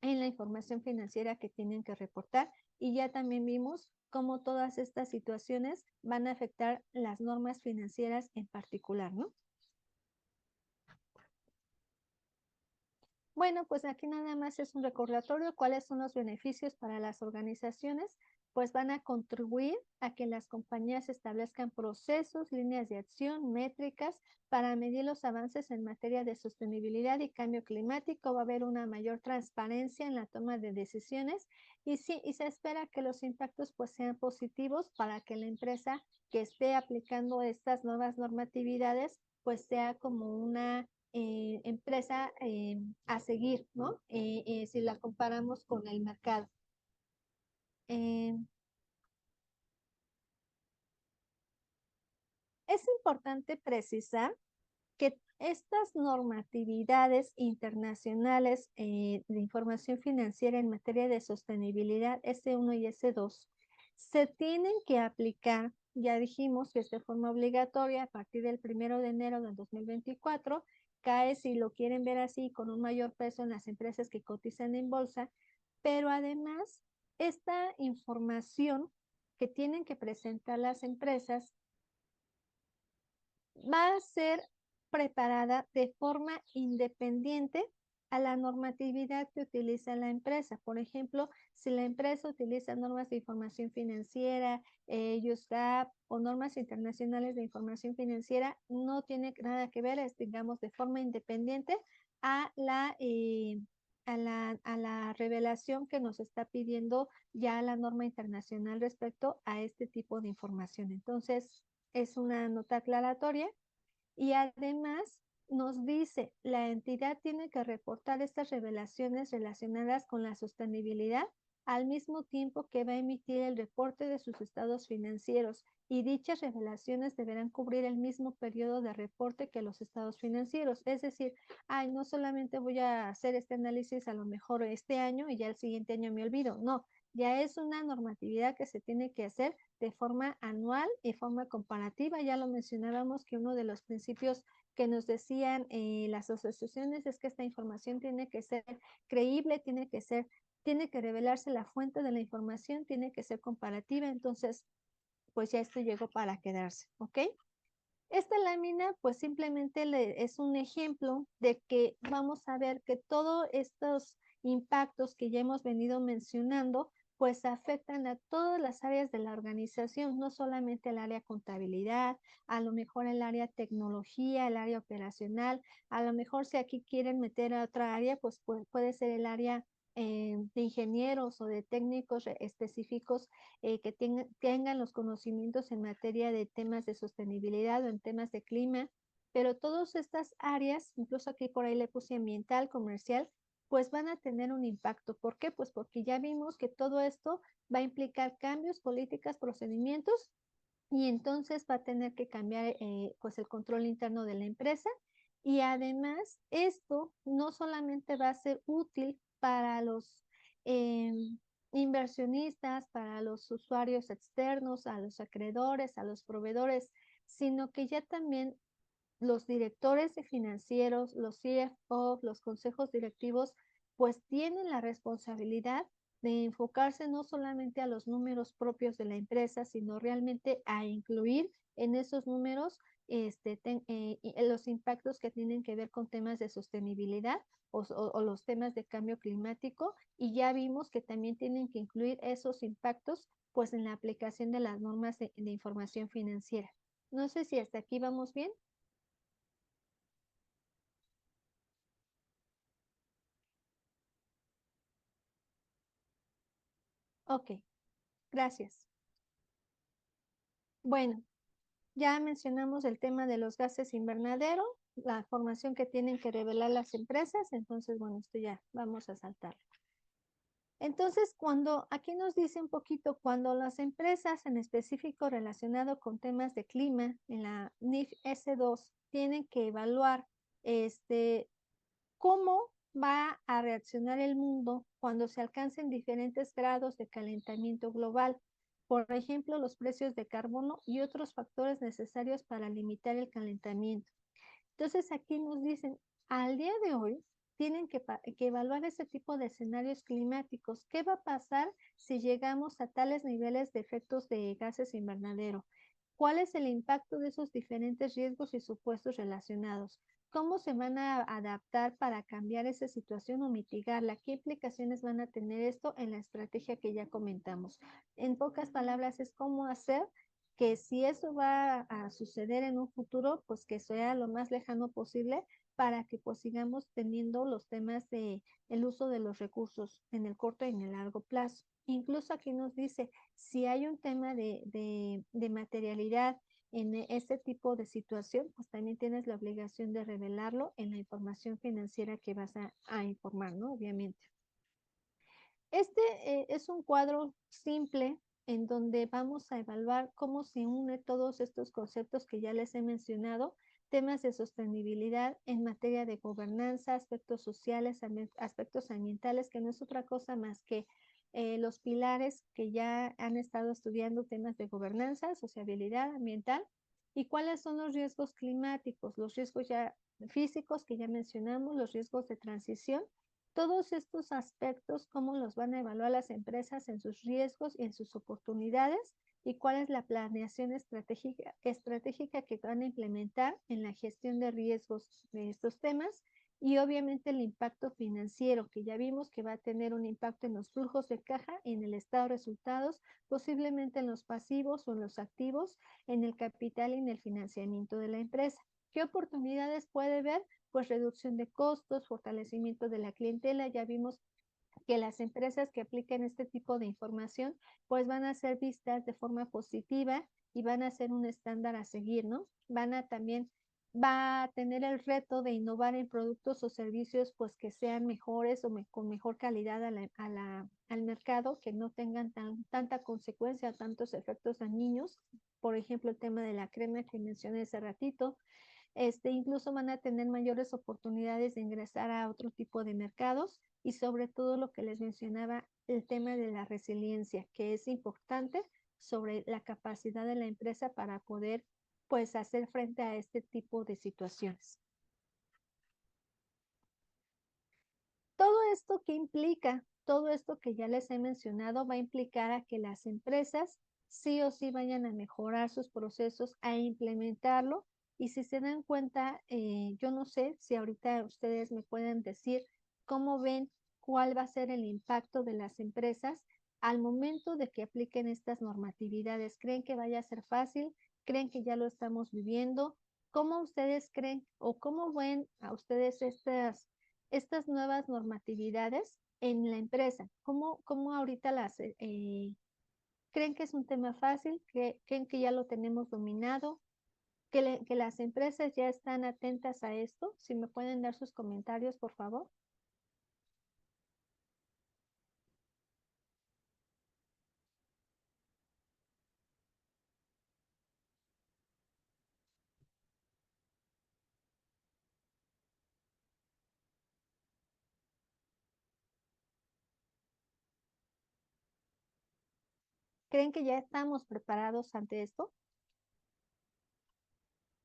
en la información financiera que tienen que reportar. Y ya también vimos cómo todas estas situaciones van a afectar las normas financieras en particular, ¿no? Bueno, pues aquí nada más es un recordatorio cuáles son los beneficios para las organizaciones, pues van a contribuir a que las compañías establezcan procesos, líneas de acción, métricas para medir los avances en materia de sostenibilidad y cambio climático. Va a haber una mayor transparencia en la toma de decisiones y sí, y se espera que los impactos pues sean positivos para que la empresa que esté aplicando estas nuevas normatividades pues sea como una empresa a seguir, ¿no? Si la comparamos con el mercado. Eh, es importante precisar que estas normatividades internacionales de información financiera en materia de sostenibilidad, S1 y S2, se tienen que aplicar, ya dijimos que es de forma obligatoria a partir del 1 de enero del 2024, cae si lo quieren ver así con un mayor peso en las empresas que cotizan en bolsa, pero además esta información que tienen que presentar las empresas va a ser preparada de forma independiente a la normatividad que utiliza la empresa. Por ejemplo, si la empresa utiliza normas de información financiera, USGAP o normas internacionales de información financiera, no tiene nada que ver, es, digamos, de forma independiente a la revelación que nos está pidiendo ya la norma internacional respecto a este tipo de información. Entonces, es una nota aclaratoria y además nos dice, la entidad tiene que reportar estas revelaciones relacionadas con la sostenibilidad al mismo tiempo que va a emitir el reporte de sus estados financieros y dichas revelaciones deberán cubrir el mismo periodo de reporte que los estados financieros. Es decir, ay, no solamente voy a hacer este análisis a lo mejor este año y ya el siguiente año me olvido. No, ya es una normatividad que se tiene que hacer de forma anual y forma comparativa. Ya lo mencionábamos que uno de los principios que nos decían las asociaciones es que esta información tiene que ser creíble, tiene que revelarse la fuente de la información, tiene que ser comparativa. Entonces, pues ya esto llegó para quedarse, ¿ok? Esta lámina pues simplemente es un ejemplo de que vamos a ver que todos estos impactos que ya hemos venido mencionando pues afectan a todas las áreas de la organización, no solamente el área contabilidad, a lo mejor el área tecnología, el área operacional, a lo mejor si aquí quieren meter a otra área, pues puede ser el área de ingenieros o de técnicos específicos que tengan los conocimientos en materia de temas de sostenibilidad o en temas de clima, pero todas estas áreas, incluso aquí por ahí le puse ambiental, comercial, pues van a tener un impacto. ¿Por qué? Pues porque ya vimos que todo esto va a implicar cambios, políticas, procedimientos y entonces va a tener que cambiar pues el control interno de la empresa y además esto no solamente va a ser útil para los eh, inversionistas, para los usuarios externos, a los acreedores, a los proveedores, sino que ya también los directores financieros, los CFO, los consejos directivos, pues tienen la responsabilidad de enfocarse no solamente a los números propios de la empresa, sino realmente a incluir en esos números los impactos que tienen que ver con temas de sostenibilidad o los temas de cambio climático. Y ya vimos que también tienen que incluir esos impactos pues en la aplicación de las normas de información financiera. No sé si hasta aquí vamos bien. Ok, gracias. Bueno, ya mencionamos el tema de los gases invernadero, la formación que tienen que revelar las empresas, entonces, bueno, esto ya vamos a saltar. Entonces, cuando aquí nos dice un poquito, cuando las empresas en específico relacionado con temas de clima, en la NIF S2, tienen que evaluar cómo va a reaccionar el mundo cuando se alcancen diferentes grados de calentamiento global, por ejemplo, los precios de carbono y otros factores necesarios para limitar el calentamiento. Entonces aquí nos dicen, al día de hoy, tienen que evaluar ese tipo de escenarios climáticos. ¿Qué va a pasar si llegamos a tales niveles de efectos de gases invernadero? ¿Cuál es el impacto de esos diferentes riesgos y supuestos relacionados? ¿Cómo se van a adaptar para cambiar esa situación o mitigarla? ¿Qué implicaciones van a tener esto en la estrategia que ya comentamos? En pocas palabras, es cómo hacer que si eso va a suceder en un futuro, pues que sea lo más lejano posible para que pues sigamos teniendo los temas de el uso de los recursos en el corto y en el largo plazo. Incluso aquí nos dice, si hay un tema de materialidad en este tipo de situación, pues también tienes la obligación de revelarlo en la información financiera que vas a informar, ¿no? Obviamente. Este es un cuadro simple en donde vamos a evaluar cómo se une todos estos conceptos que ya les he mencionado, temas de sostenibilidad en materia de gobernanza, aspectos sociales, aspectos ambientales, que no es otra cosa más que los pilares que ya han estado estudiando temas de gobernanza, sociabilidad ambiental, y cuáles son los riesgos climáticos, los riesgos ya físicos que ya mencionamos, los riesgos de transición. Todos estos aspectos, cómo los van a evaluar las empresas en sus riesgos y en sus oportunidades y cuál es la planeación estratégica que van a implementar en la gestión de riesgos de estos temas y obviamente el impacto financiero, que ya vimos que va a tener un impacto en los flujos de caja, en el estado de resultados, posiblemente en los pasivos o en los activos, en el capital y en el financiamiento de la empresa. ¿Qué oportunidades puede ver? Pues reducción de costos, fortalecimiento de la clientela. Ya vimos que las empresas que apliquen este tipo de información, pues van a ser vistas de forma positiva y van a ser un estándar a seguir, ¿no? Van a también, va a tener el reto de innovar en productos o servicios, pues que sean mejores o con mejor calidad al mercado, que no tengan tanta consecuencia, tantos efectos dañinos. Por ejemplo, el tema de la crema que mencioné hace ratito, incluso van a tener mayores oportunidades de ingresar a otro tipo de mercados y sobre todo lo que les mencionaba, el tema de la resiliencia, que es importante sobre la capacidad de la empresa para poder pues hacer frente a este tipo de situaciones. Todo esto que implica, todo esto que ya les he mencionado va a implicar a que las empresas sí o sí vayan a mejorar sus procesos, a implementarlo. Y si se dan cuenta, yo no sé si ahorita ustedes me pueden decir cómo ven cuál va a ser el impacto de las empresas al momento de que apliquen estas normatividades? ¿Creen que vaya a ser fácil? ¿Creen que ya lo estamos viviendo? ¿Cómo ustedes creen o cómo ven a ustedes estas nuevas normatividades en la empresa? ¿Cómo ahorita creen que es un tema fácil? ¿Creen que ya lo tenemos dominado? ¿Que las empresas ya están atentas a esto? Si me pueden dar sus comentarios, por favor. ¿Creen que ya estamos preparados ante esto?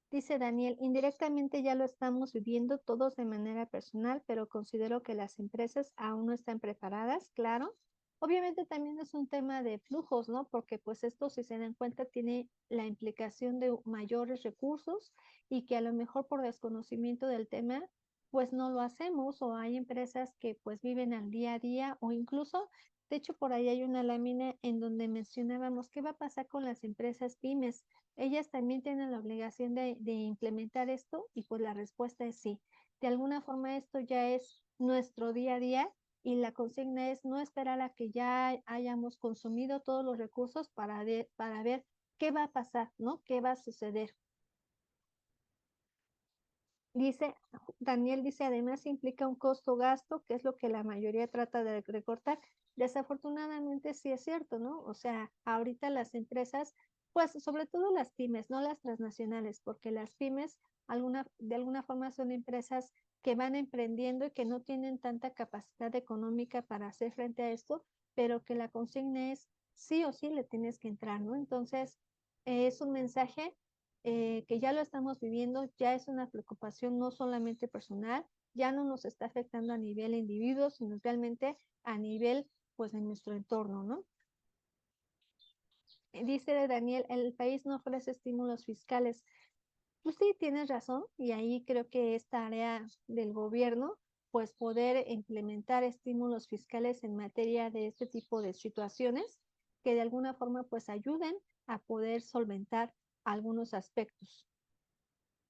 Dice Daniel, indirectamente ya lo estamos viviendo todos de manera personal, pero considero que las empresas aún no están preparadas, claro. Obviamente también es un tema de flujos, ¿no? Porque pues esto, si se dan cuenta, tiene la implicación de mayores recursos y que a lo mejor por desconocimiento del tema, pues no lo hacemos o hay empresas que pues viven al día a día o incluso, de hecho, por ahí hay una lámina en donde mencionábamos qué va a pasar con las empresas pymes. Ellas también tienen la obligación de implementar esto y pues la respuesta es sí. De alguna forma esto ya es nuestro día a día y la consigna es no esperar a que ya hayamos consumido todos los recursos para ver qué va a pasar, ¿no? ¿Qué va a suceder? Dice, Daniel dice, además implica un costo-gasto, que es lo que la mayoría trata de recortar. Desafortunadamente sí es cierto, ¿no? O sea, ahorita las empresas, pues sobre todo las pymes, no las transnacionales, porque las pymes de alguna forma son empresas que van emprendiendo y que no tienen tanta capacidad económica para hacer frente a esto, pero que la consigna es sí o sí le tienes que entrar, ¿no? Entonces, es un mensaje que ya lo estamos viviendo, ya es una preocupación no solamente personal, ya no nos está afectando a nivel individuo, sino realmente a nivel, pues, de nuestro entorno, ¿no? Dice Daniel, el país no ofrece estímulos fiscales. Pues sí, tienes razón, y ahí creo que esta área del gobierno, pues poder implementar estímulos fiscales en materia de este tipo de situaciones que de alguna forma pues ayuden a poder solventar algunos aspectos.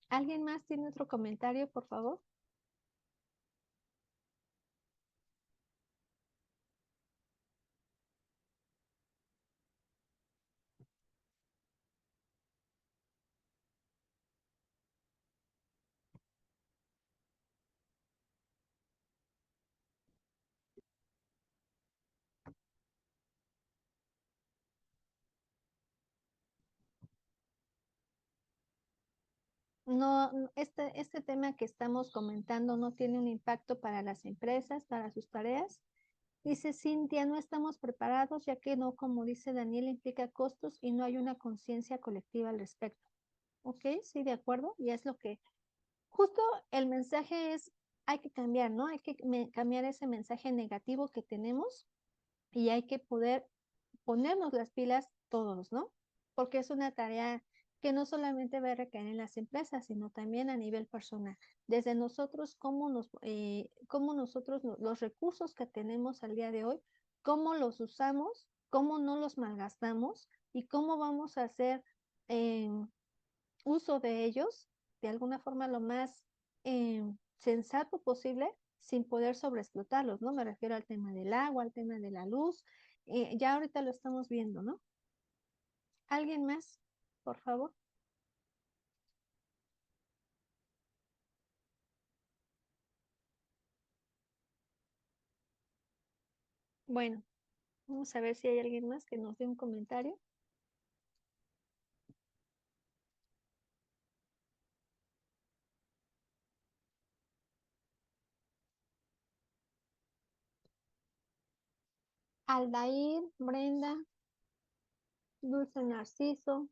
¿Alguien más tiene otro comentario, por favor? No, este tema que estamos comentando no tiene un impacto para las empresas, para sus tareas. Dice Cintia, no estamos preparados ya que no, como dice Daniel, implica costos y no hay una conciencia colectiva al respecto. Ok, sí, de acuerdo. Y es lo que, justo el mensaje es, hay que cambiar, ¿no? Hay que cambiar ese mensaje negativo que tenemos y hay que poder ponernos las pilas todos, ¿no? Porque es una tarea que no solamente va a recaer en las empresas, sino también a nivel personal. Desde nosotros, cómo nosotros los recursos que tenemos al día de hoy, cómo los usamos, cómo no los malgastamos y cómo vamos a hacer eh, uso de ellos de alguna forma lo más sensato posible sin poder sobreexplotarlos, ¿no? Me refiero al tema del agua, al tema de la luz, ya ahorita lo estamos viendo, ¿no? ¿Alguien más, por favor? Bueno, vamos a ver si hay alguien más que nos dé un comentario. Aldair, Brenda, Dulce Narciso,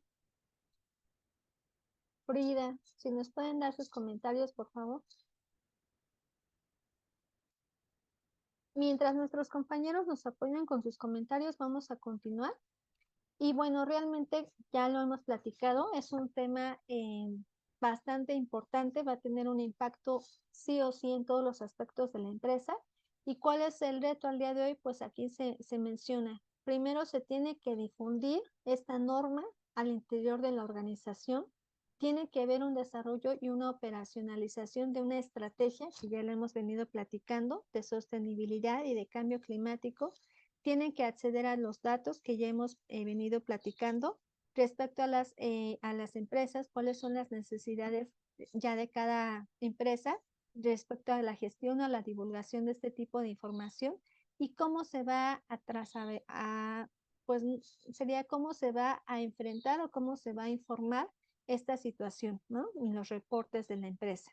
Frida, si nos pueden dar sus comentarios, por favor. Mientras nuestros compañeros nos apoyan con sus comentarios, vamos a continuar. Y bueno, realmente ya lo hemos platicado, es un tema bastante importante, va a tener un impacto sí o sí en todos los aspectos de la empresa. ¿Y cuál es el reto al día de hoy? Pues aquí se menciona, primero se tiene que difundir esta norma al interior de la organización. Tiene que haber un desarrollo y una operacionalización de una estrategia, que ya lo hemos venido platicando, de sostenibilidad y de cambio climático. Tienen que acceder a los datos que ya hemos venido platicando respecto a las empresas, cuáles son las necesidades ya de cada empresa respecto a la gestión o a la divulgación de este tipo de información y cómo se va pues sería cómo se va a enfrentar o cómo se va a informar esta situación, ¿no? En los reportes de la empresa.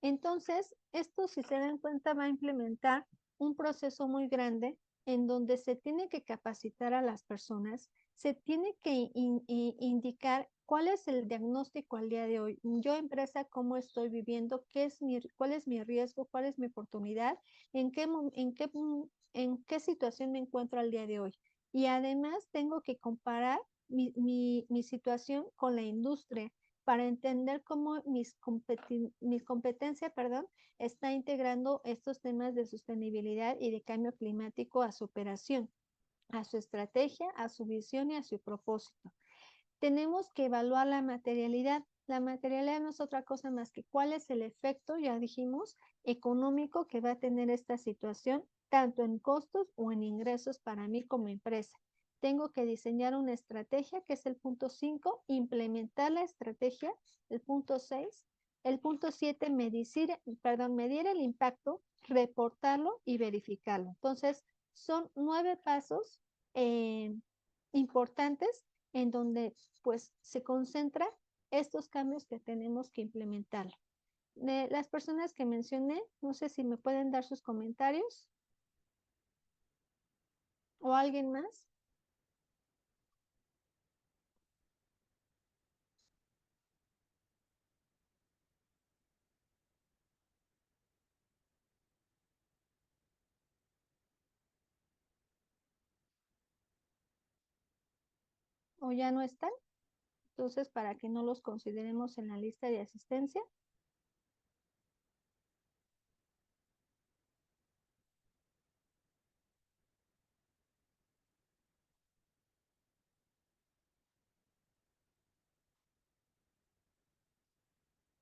Entonces, esto, si se dan cuenta, va a implementar un proceso muy grande en donde se tiene que capacitar a las personas, se tiene que indicar cuál es el diagnóstico al día de hoy. Yo, empresa, cómo estoy viviendo, cuál es mi riesgo, cuál es mi oportunidad, en qué situación me encuentro al día de hoy. Y además tengo que comparar mi situación con la industria para entender cómo mi competencia, está integrando estos temas de sostenibilidad y de cambio climático a su operación, a su estrategia, a su visión y a su propósito. Tenemos que evaluar la materialidad. La materialidad no es otra cosa más que cuál es el efecto, ya dijimos, económico que va a tener esta situación, tanto en costos o en ingresos para mí como empresa. Tengo que diseñar una estrategia, que es el punto 5, implementar la estrategia, el punto 6, el punto 7, medir el impacto, reportarlo y verificarlo. Entonces, son 9 pasos importantes en donde pues se concentra estos cambios que tenemos que implementar. De las personas que mencioné, no sé si me pueden dar sus comentarios o alguien más. ¿O ya no están? Entonces, para que no los consideremos en la lista de asistencia.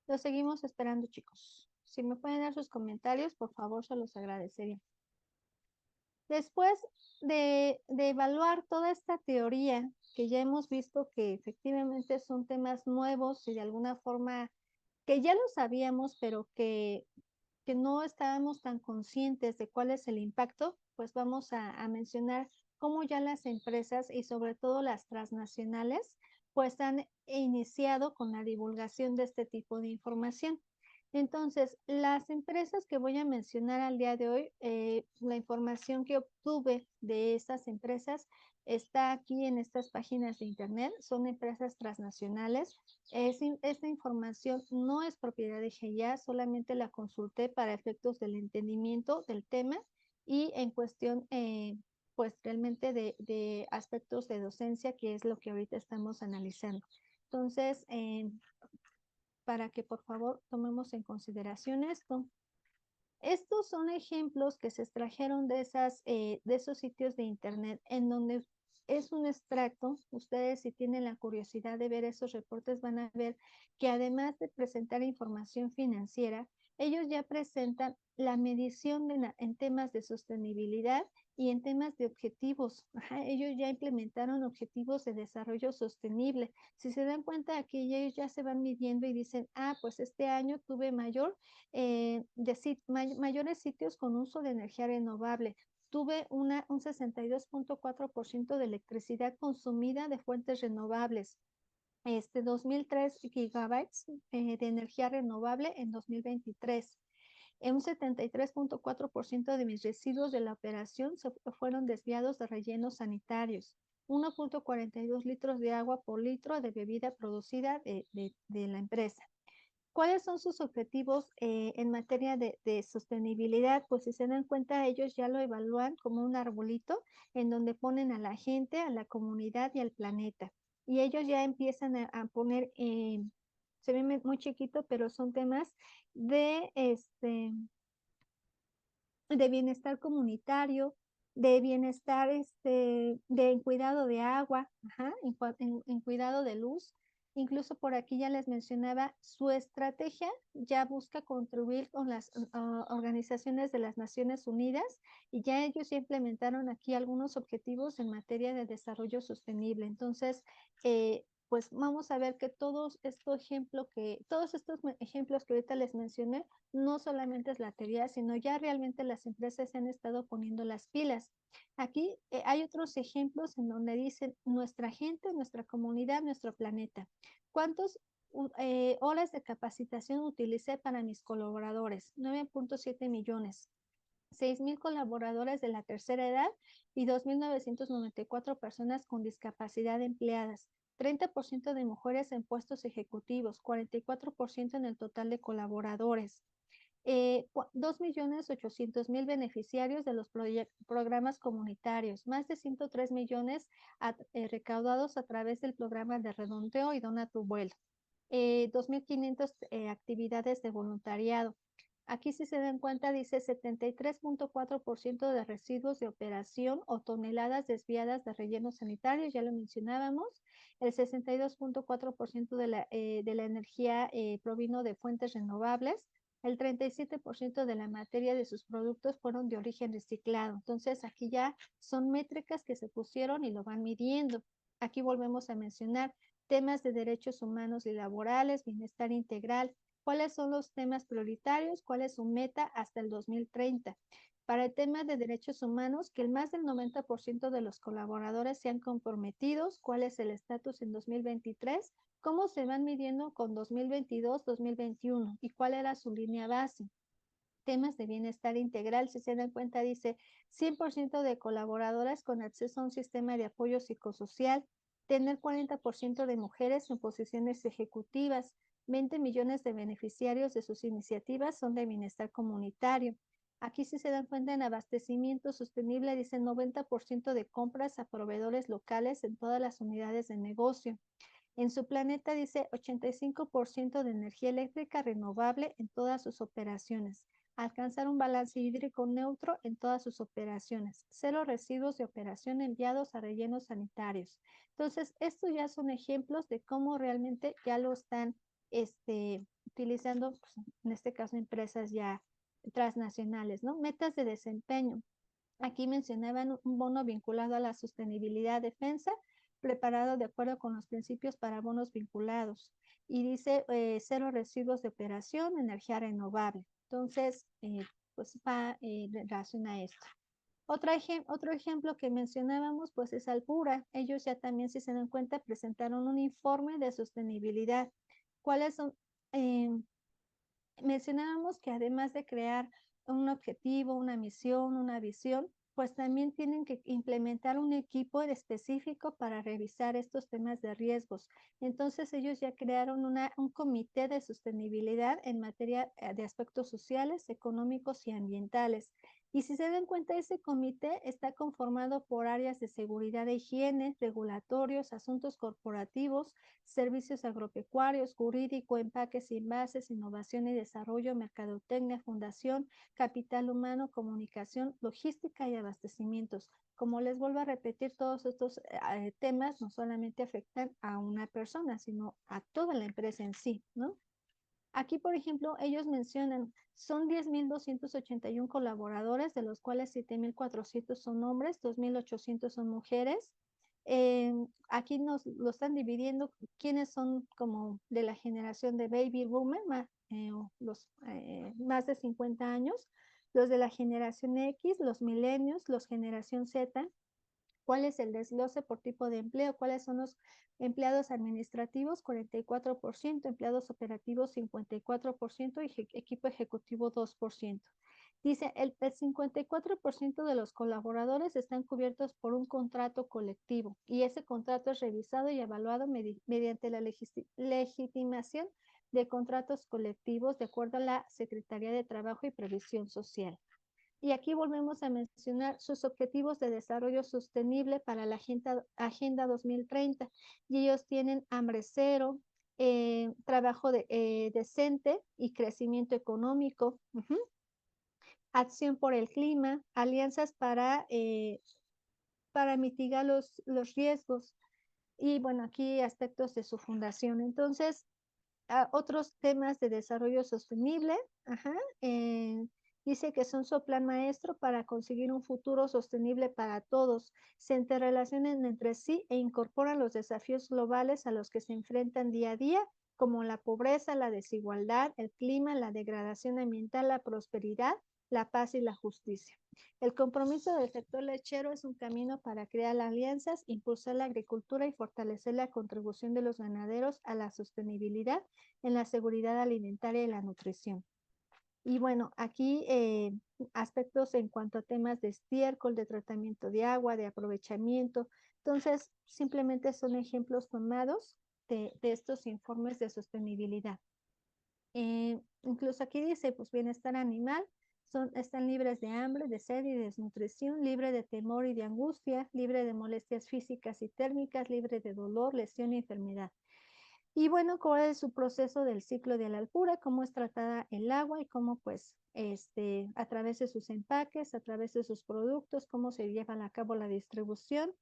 Los seguimos esperando, chicos. Si me pueden dar sus comentarios, por favor, se los agradecería. Después de evaluar toda esta teoría, que ya hemos visto que efectivamente son temas nuevos y de alguna forma que ya lo sabíamos, pero que no estábamos tan conscientes de cuál es el impacto, pues vamos a mencionar cómo ya las empresas y sobre todo las transnacionales, pues han iniciado con la divulgación de este tipo de información. Entonces, las empresas que voy a mencionar al día de hoy, la información que obtuve de estas empresas está aquí en estas páginas de internet, son empresas transnacionales. Esta información no es propiedad de GEIA, solamente la consulté para efectos del entendimiento del tema y en cuestión, pues realmente de aspectos de docencia, que es lo que ahorita estamos analizando. Entonces, para que por favor tomemos en consideración esto. Estos son ejemplos que se extrajeron de esos sitios de internet en donde es un extracto. Ustedes, si tienen la curiosidad de ver esos reportes, van a ver que además de presentar información financiera, ellos ya presentan la medición en temas de sostenibilidad y en temas de objetivos. Ellos ya implementaron objetivos de desarrollo sostenible. Si se dan cuenta, aquí ellos ya se van midiendo y dicen, pues este año tuve mayores sitios con uso de energía renovable. Tuve un 62.4% de electricidad consumida de fuentes renovables. 2003 gigabytes de energía renovable en 2023. Un 73.4% de mis residuos de la operación fueron desviados de rellenos sanitarios. 1.42 litros de agua por litro de bebida producida de la empresa. ¿Cuáles son sus objetivos en materia de sostenibilidad? Pues si se dan cuenta, ellos ya lo evalúan como un arbolito en donde ponen a la gente, a la comunidad y al planeta. Y ellos ya empiezan a poner, se ve muy chiquito, pero son temas de bienestar comunitario, de bienestar, de en cuidado de agua, ajá, en cuidado de luz. Incluso por aquí ya les mencionaba, su estrategia ya busca contribuir con las organizaciones de las Naciones Unidas y ya ellos ya implementaron aquí algunos objetivos en materia de desarrollo sostenible. Entonces, pues vamos a ver que todos estos ejemplos que ahorita les mencioné, no solamente es la teoría, sino ya realmente las empresas se han estado poniendo las pilas. Aquí hay otros ejemplos en donde dicen nuestra gente, nuestra comunidad, nuestro planeta. ¿Cuántas horas de capacitación utilicé para mis colaboradores? 9.7 millones. 6,000 colaboradores de la tercera edad y 2,994 personas con discapacidad empleadas. 30% de mujeres en puestos ejecutivos, 44% en el total de colaboradores. 2,800,000 beneficiarios de los programas comunitarios, más de 103 millones recaudados a través del programa de redondeo y Dona tu vuelo. 2,500 actividades de voluntariado. Aquí si se dan cuenta dice 73.4% de residuos de operación o toneladas desviadas de rellenos sanitarios, ya lo mencionábamos. El 62.4% de la energía provino de fuentes renovables. El 37% de la materia de sus productos fueron de origen reciclado. Entonces aquí ya son métricas que se pusieron y lo van midiendo. Aquí volvemos a mencionar temas de derechos humanos y laborales, bienestar integral. ¿Cuáles son los temas prioritarios? ¿Cuál es su meta hasta el 2030? Para el tema de derechos humanos, que el más del 90% de los colaboradores sean comprometidos. ¿Cuál es el estatus en 2023? ¿Cómo se van midiendo con 2022, 2021? ¿Y cuál era su línea base? Temas de bienestar integral, si se dan cuenta, dice 100% de colaboradoras con acceso a un sistema de apoyo psicosocial, tener 40% de mujeres en posiciones ejecutivas, 20 millones de beneficiarios de sus iniciativas son de bienestar comunitario. Aquí si se dan cuenta en abastecimiento sostenible, dice 90% de compras a proveedores locales en todas las unidades de negocio. En su planeta dice 85% de energía eléctrica renovable en todas sus operaciones. Alcanzar un balance hídrico neutro en todas sus operaciones. Cero residuos de operación enviados a rellenos sanitarios. Entonces, estos ya son ejemplos de cómo realmente ya lo están utilizando, pues, en este caso, empresas ya transnacionales, ¿no? Metas de desempeño. Aquí mencionaban un bono vinculado a la sostenibilidad defensa, preparado de acuerdo con los principios para bonos vinculados. Y dice cero residuos de operación, energía renovable. Entonces, pues va en relación a esto. Otro ejemplo que mencionábamos, pues es Alpura. Ellos ya también, si se dan cuenta, presentaron un informe de sostenibilidad. ¿Cuáles son? Mencionábamos que además de crear un objetivo, una misión, una visión, pues también tienen que implementar un equipo específico para revisar estos temas de riesgos. Entonces ellos ya crearon un comité de sostenibilidad en materia de aspectos sociales, económicos y ambientales. Y si se dan cuenta, ese comité está conformado por áreas de seguridad e higiene, regulatorios, asuntos corporativos, servicios agropecuarios, jurídico, empaques y envases, innovación y desarrollo, mercadotecnia, fundación, capital humano, comunicación, logística y abastecimientos. Como les vuelvo a repetir, todos estos temas no solamente afectan a una persona, sino a toda la empresa en sí, ¿no? Aquí, por ejemplo, ellos mencionan, son 10,281 colaboradores, de los cuales 7,400 son hombres, 2,800 son mujeres. Aquí nos lo están dividiendo quiénes son como de la generación de baby boomer, los más de 50 años, los de la generación X, los milenios, los generación Z. ¿Cuál es el desglose por tipo de empleo? ¿Cuáles son los empleados administrativos? 44%, empleados operativos 54% y equipo ejecutivo 2%. Dice, el 54% de los colaboradores están cubiertos por un contrato colectivo y ese contrato es revisado y evaluado mediante la legitimación de contratos colectivos de acuerdo a la Secretaría de Trabajo y Previsión Social. Y aquí volvemos a mencionar sus objetivos de desarrollo sostenible para la Agenda 2030. Y ellos tienen hambre cero, trabajo decente y crecimiento económico. acción por el clima, alianzas para mitigar los riesgos y, bueno, aquí aspectos de su fundación. Entonces, otros temas de desarrollo sostenible, ajá, dice que son su plan maestro para conseguir un futuro sostenible para todos. Se interrelacionan entre sí e incorporan los desafíos globales a los que se enfrentan día a día, como la pobreza, la desigualdad, el clima, la degradación ambiental, la prosperidad, la paz y la justicia. El compromiso del sector lechero es un camino para crear alianzas, impulsar la agricultura y fortalecer la contribución de los ganaderos a la sostenibilidad en la seguridad alimentaria y la nutrición. Y bueno, aquí aspectos en cuanto a temas de estiércol, de tratamiento de agua, de aprovechamiento. Entonces, simplemente son ejemplos tomados de estos informes de sostenibilidad. Incluso aquí dice, pues bienestar animal, están libres de hambre, de sed y de desnutrición, libre de temor y de angustia, libre de molestias físicas y térmicas, libre de dolor, lesión y enfermedad. Y bueno, cuál es su proceso del ciclo de la alpura, cómo es tratada el agua y cómo pues a través de sus empaques, a través de sus productos, cómo se lleva a cabo la distribución.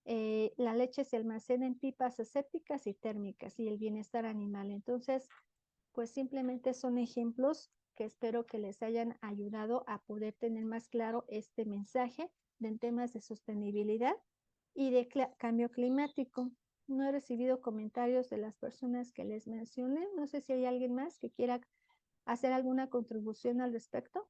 La leche se almacena en pipas asépticas y térmicas y el bienestar animal. Entonces, pues simplemente son ejemplos que espero que les hayan ayudado a poder tener más claro este mensaje en temas de sostenibilidad y de cambio climático. No he recibido comentarios de las personas que les mencioné. No sé si hay alguien más que quiera hacer alguna contribución al respecto.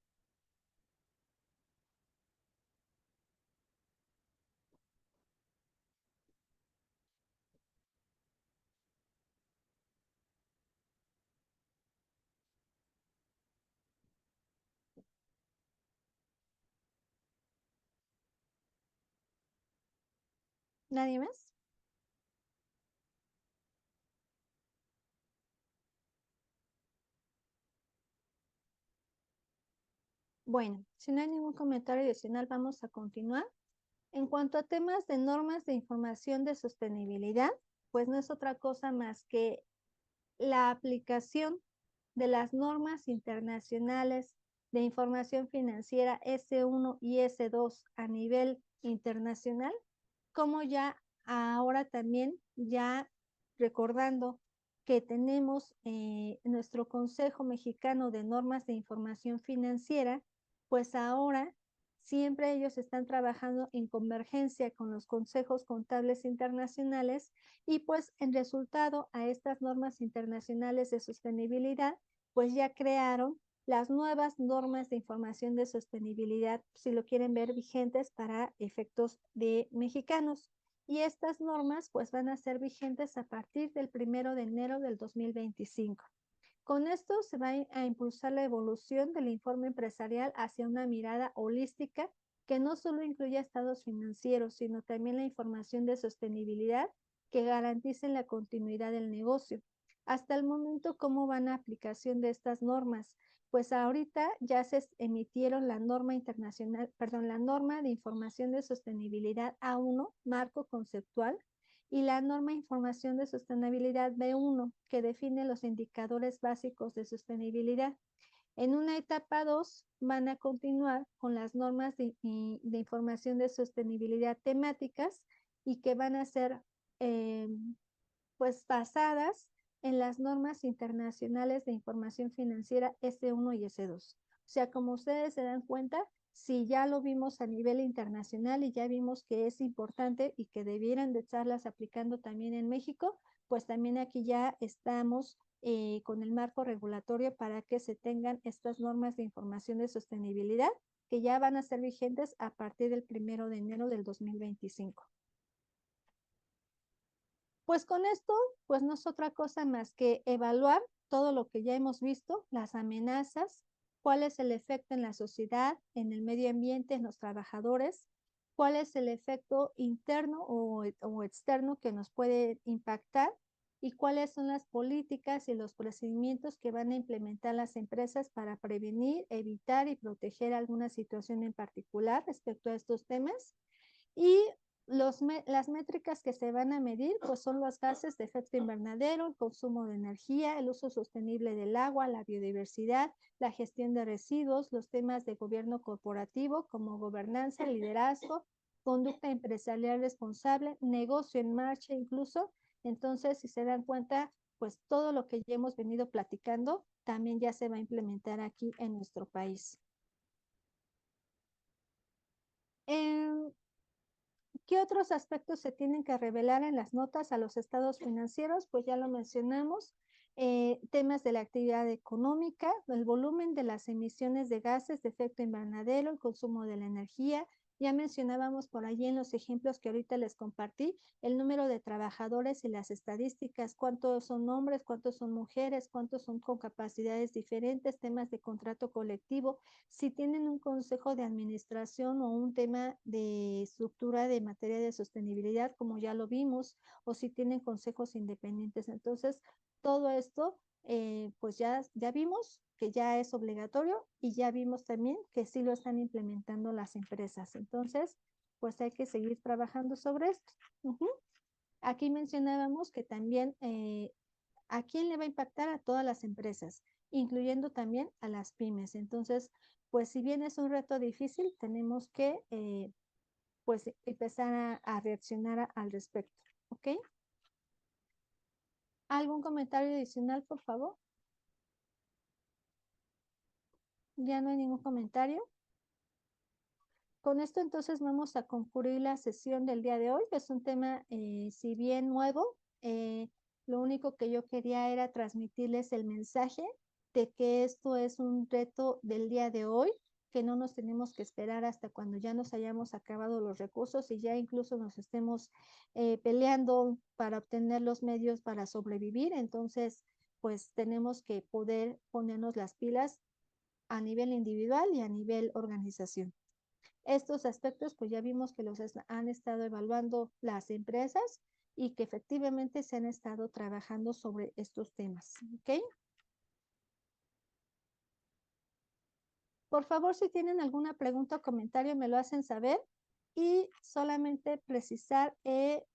¿Nadie más? Bueno, si no hay ningún comentario adicional, vamos a continuar. En cuanto a temas de normas de información de sostenibilidad, pues no es otra cosa más que la aplicación de las normas internacionales de información financiera S1 y S2 a nivel internacional, como ya ahora también, ya recordando que tenemos nuestro Consejo Mexicano de Normas de Información Financiera, pues ahora siempre ellos están trabajando en convergencia con los consejos contables internacionales y pues en resultado a estas normas internacionales de sostenibilidad, pues ya crearon las nuevas normas de información de sostenibilidad, si lo quieren ver, vigentes para efectos de mexicanos. Y estas normas pues van a ser vigentes a partir del 1 de enero del 2025. Con esto se va a impulsar la evolución del informe empresarial hacia una mirada holística que no solo incluya estados financieros, sino también la información de sostenibilidad que garanticen la continuidad del negocio. Hasta el momento, ¿cómo van a aplicación de estas normas? Pues ahorita ya se emitieron la norma internacional, perdón, la norma de información de sostenibilidad A1, marco conceptual, y la norma Información de Sostenibilidad B1, que define los indicadores básicos de sostenibilidad. En una etapa 2 van a continuar con las normas de información de sostenibilidad temáticas y que van a ser eh, pues basadas en las normas internacionales de información financiera S1 y S2. O sea, como ustedes se dan cuenta, si ya lo vimos a nivel internacional y ya vimos que es importante y que debieran de estarlas aplicando también en México, pues también aquí ya estamos con el marco regulatorio para que se tengan estas normas de información de sostenibilidad que ya van a ser vigentes a partir del 1 de enero del 2025. Pues con esto, pues no es otra cosa más que evaluar todo lo que ya hemos visto, las amenazas, cuál es el efecto en la sociedad, en el medio ambiente, en los trabajadores, cuál es el efecto interno o externo que nos puede impactar y cuáles son las políticas y los procedimientos que van a implementar las empresas para prevenir, evitar y proteger alguna situación en particular respecto a estos temas. Y Las métricas que se van a medir pues son los gases de efecto invernadero, el consumo de energía, el uso sostenible del agua, la biodiversidad, la gestión de residuos, los temas de gobierno corporativo como gobernanza, liderazgo, conducta empresarial responsable, negocio en marcha incluso. Entonces, si se dan cuenta, pues todo lo que ya hemos venido platicando también ya se va a implementar aquí en nuestro país. En ¿Qué otros aspectos se tienen que revelar en las notas a los estados financieros? Pues ya lo mencionamos, temas de la actividad económica, el volumen de las emisiones de gases de efecto invernadero, el consumo de la energía. Ya mencionábamos por allí en los ejemplos que ahorita les compartí, el número de trabajadores y las estadísticas, cuántos son hombres, cuántos son mujeres, cuántos son con capacidades diferentes, temas de contrato colectivo, si tienen un consejo de administración o un tema de estructura de materia de sostenibilidad, como ya lo vimos, o si tienen consejos independientes. Entonces, todo esto, pues ya vimos que ya es obligatorio y ya vimos también que sí lo están implementando las empresas. Entonces, pues hay que seguir trabajando sobre esto. Aquí mencionábamos que también ¿a quién le va a impactar? A todas las empresas, incluyendo también a las pymes. Entonces, pues si bien es un reto difícil, tenemos que pues empezar a reaccionar al respecto. ¿Ok? ¿Algún comentario adicional, por favor? Ya no hay ningún comentario. Con esto entonces vamos a concluir la sesión del día de hoy. Es un tema, si bien nuevo, lo único que yo quería era transmitirles el mensaje de que esto es un reto del día de hoy, que no nos tenemos que esperar hasta cuando ya nos hayamos acabado los recursos y ya incluso nos estemos peleando para obtener los medios para sobrevivir. Entonces, pues tenemos que poder ponernos las pilas a nivel individual y a nivel organización. Estos aspectos, pues ya vimos que los han estado evaluando las empresas y que efectivamente se han estado trabajando sobre estos temas. ¿Ok? Por favor, si tienen alguna pregunta o comentario, me lo hacen saber. Y solamente precisar, eh,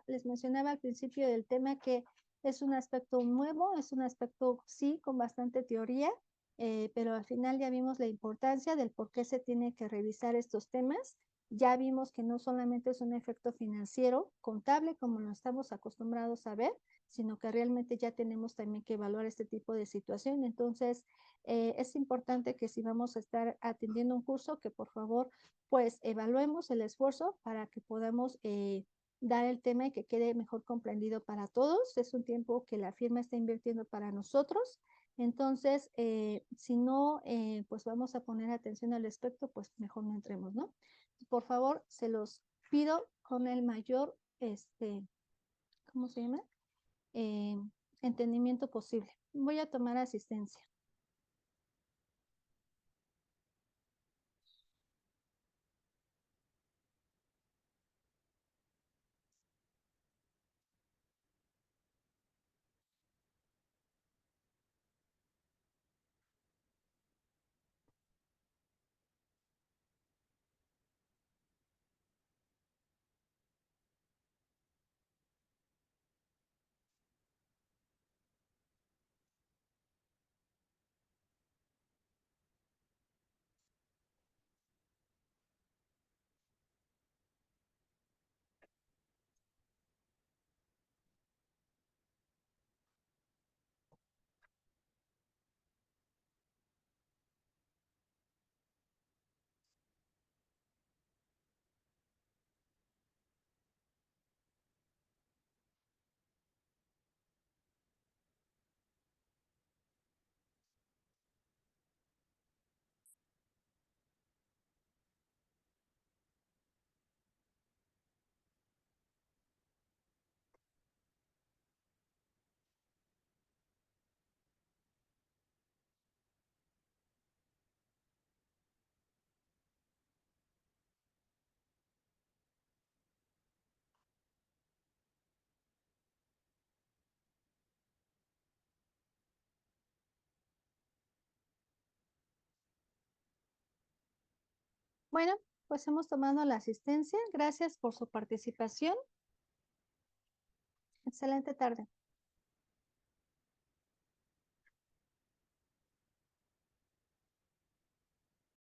les mencionaba al principio del tema que es un aspecto nuevo, es un aspecto, sí, con bastante teoría, pero al final ya vimos la importancia del por qué se tiene que revisar estos temas. Ya vimos que no solamente es un efecto financiero, contable, como lo estamos acostumbrados a ver, sino que realmente ya tenemos también que evaluar este tipo de situación. Entonces, es importante que si vamos a estar atendiendo un curso, que por favor, pues evaluemos el esfuerzo para que podamos dar el tema y que quede mejor comprendido para todos. Es un tiempo que la firma está invirtiendo para nosotros. Entonces, si no, pues vamos a poner atención al respecto, pues mejor no entremos, ¿no? Por favor, se los pido con el mayor, ¿cómo se llama? Eh, entendimiento posible. Voy a tomar asistencia. Bueno, Pues hemos tomado la asistencia. Gracias por su participación. Excelente tarde.